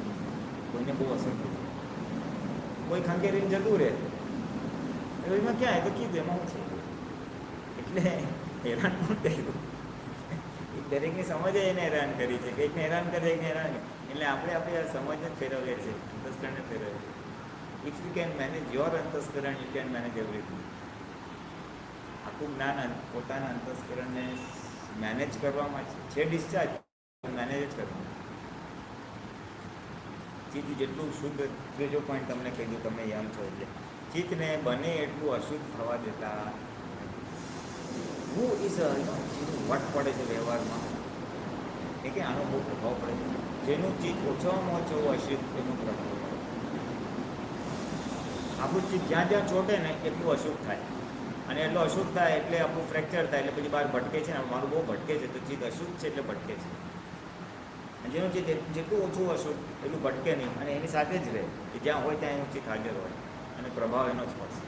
કોઈને બહુ અસર થઈ, કોઈ ખંખેરીને જતું રહે, એમાં ક્યાં તો કીધું એમાં હું છે. એટલે હેરાન પણ કર્યું. દરેકની સમજે એને હેરાન કરી છે, કંઈકને હેરાન કરે, એકને હેરાન. એટલે આપણે આપણી સમજને ફેરવીએ છીએ, અંતસ્કરણને ફેરવીએ. If you can manage your અંતસ્કરણ, યુ કેન મેનેજ એવરીથિંગ. આખું જ્ઞાન પોતાના અંતસ્કરણને મેનેજ કરવામાં છે ડિસ્ચાર્જ, મેનેજ જ કરવાનું. ચિત્ત જેટલું શુદ્ધ, ત્રીજો પોઈન્ટ તમને કહી દઉં, તમે યંગ છો એટલે ચિત્તને બને એટલું અશુદ્ધ થવા દેતા. હું ઇસ વટ પડે છે વ્યવહારમાં, એ કે આનો બહુ પ્રભાવ પડે છે. જેનું ચિત્ત ઓછામાં ઓછું અશુદ્ધ એનું પ્રભાવ પડે. આપણું ચિત્ત જ્યાં જ્યાં ચોટે ને એટલું અશુદ્ધ થાય, અને એટલું અશુદ્ધ થાય એટલે આપણું ફ્રેક્ચર થાય, એટલે પછી બહાર ભટકે છે ને, મારું બહુ ભટકે છે, તો ચિત્ત અશુદ્ધ છે એટલે ભટકે છે. અને જેનું ચિત્ત જેટલું ઓછું અશુદ્ધ એટલું ભટકે નહીં, અને એની સાથે જ રહે, કે જ્યાં હોય ત્યાં એનું ચિત્ત હાજર હોય, અને પ્રભાવ એનો જ પડશે.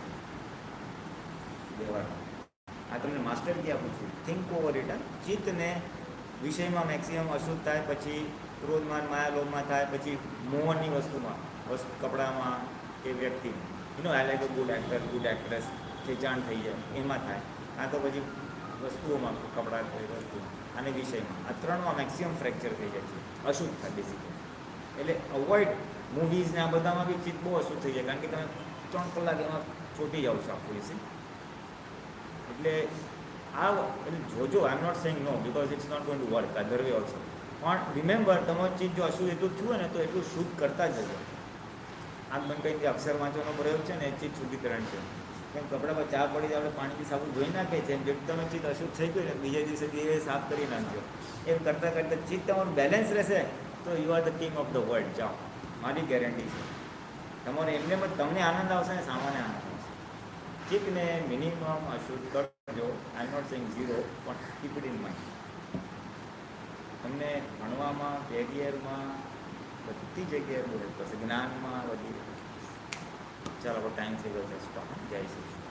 દેવાનો આ તમને માસ્ટર કી આપું છું, થિંક ઓવર ઇટ. ચિત્તને વિષયમાં મેક્સિમમ અશુદ્ધ થાય, પછી ક્રોધમાન માયાલોભમાં થાય, પછી મોહનની વસ્તુમાં, કપડામાં કે વ્યક્તિમાં, I like a good actor, good actress, ખેંચાણ થઈ જાય એમાં થાય. આ તો પછી વસ્તુઓમાં, કપડાં વસ્તુ અને વિષયમાં, આ ત્રણમાં મેક્સિમમ ફ્રેક્ચર થઈ જાય છે, અશુદ્ધ થાય બેસિકલી. એટલે અવોઇડ મૂવીઝ ને આ બધામાં બી ચિત્ત બહુ અશુદ્ધ થઈ જાય, કારણ કે તમે 3 કલાક એમાં ચોટી જાઓ છો આખું વિશે. એટલે એટલે જોજો, I am not saying no, because it's not going to work other way also. પણ રિમેમ્બર, તમારું ચિત્ત જો અશુદ્ધ એટલું થયું હોય ને, તો એટલું શુદ્ધ કરતા જજો. આગ બંધ કરીને જે અક્ષર વાંચવાનો પ્રયોગ છે ને, એ ચિત્ત શુદ્ધિકરણ છે. કેમ કપડા પર ચા પડી જાય, આપણે પાણીથી સાબુ ધોઈ નાખીએ છીએ, જેમ તમે ચિત્ત અશુદ્ધ થઈ ગયું ને, બીજા દિવસે એ સાફ કરી નાખજો. એમ કરતાં કરતાં ચિત્ત તમારું બેલેન્સ રહેશે, તો you are the king of the world. જાઓ, મારી ગેરંટી છે. તમારે એમને તમને આનંદ આવશે ને, સામાન્ય આનંદ આવશે. ચિત્તને મિનિમમ અશુદ્ધ કરજો. આઈ એમ નોટ સેઇંગ ઝીરો, પણ કીપ ઇટ ઇન માઇન્ડ. તમને ભણવામાં, કેરિયરમાં, બધી જગ્યાએ બહુ હેલ્પ કરશે, જ્ઞાનમાં બધી. ચાલો, આપણો ટાઈમ થઈ ગયો છે. જય શ્રી કૃષ્ણ.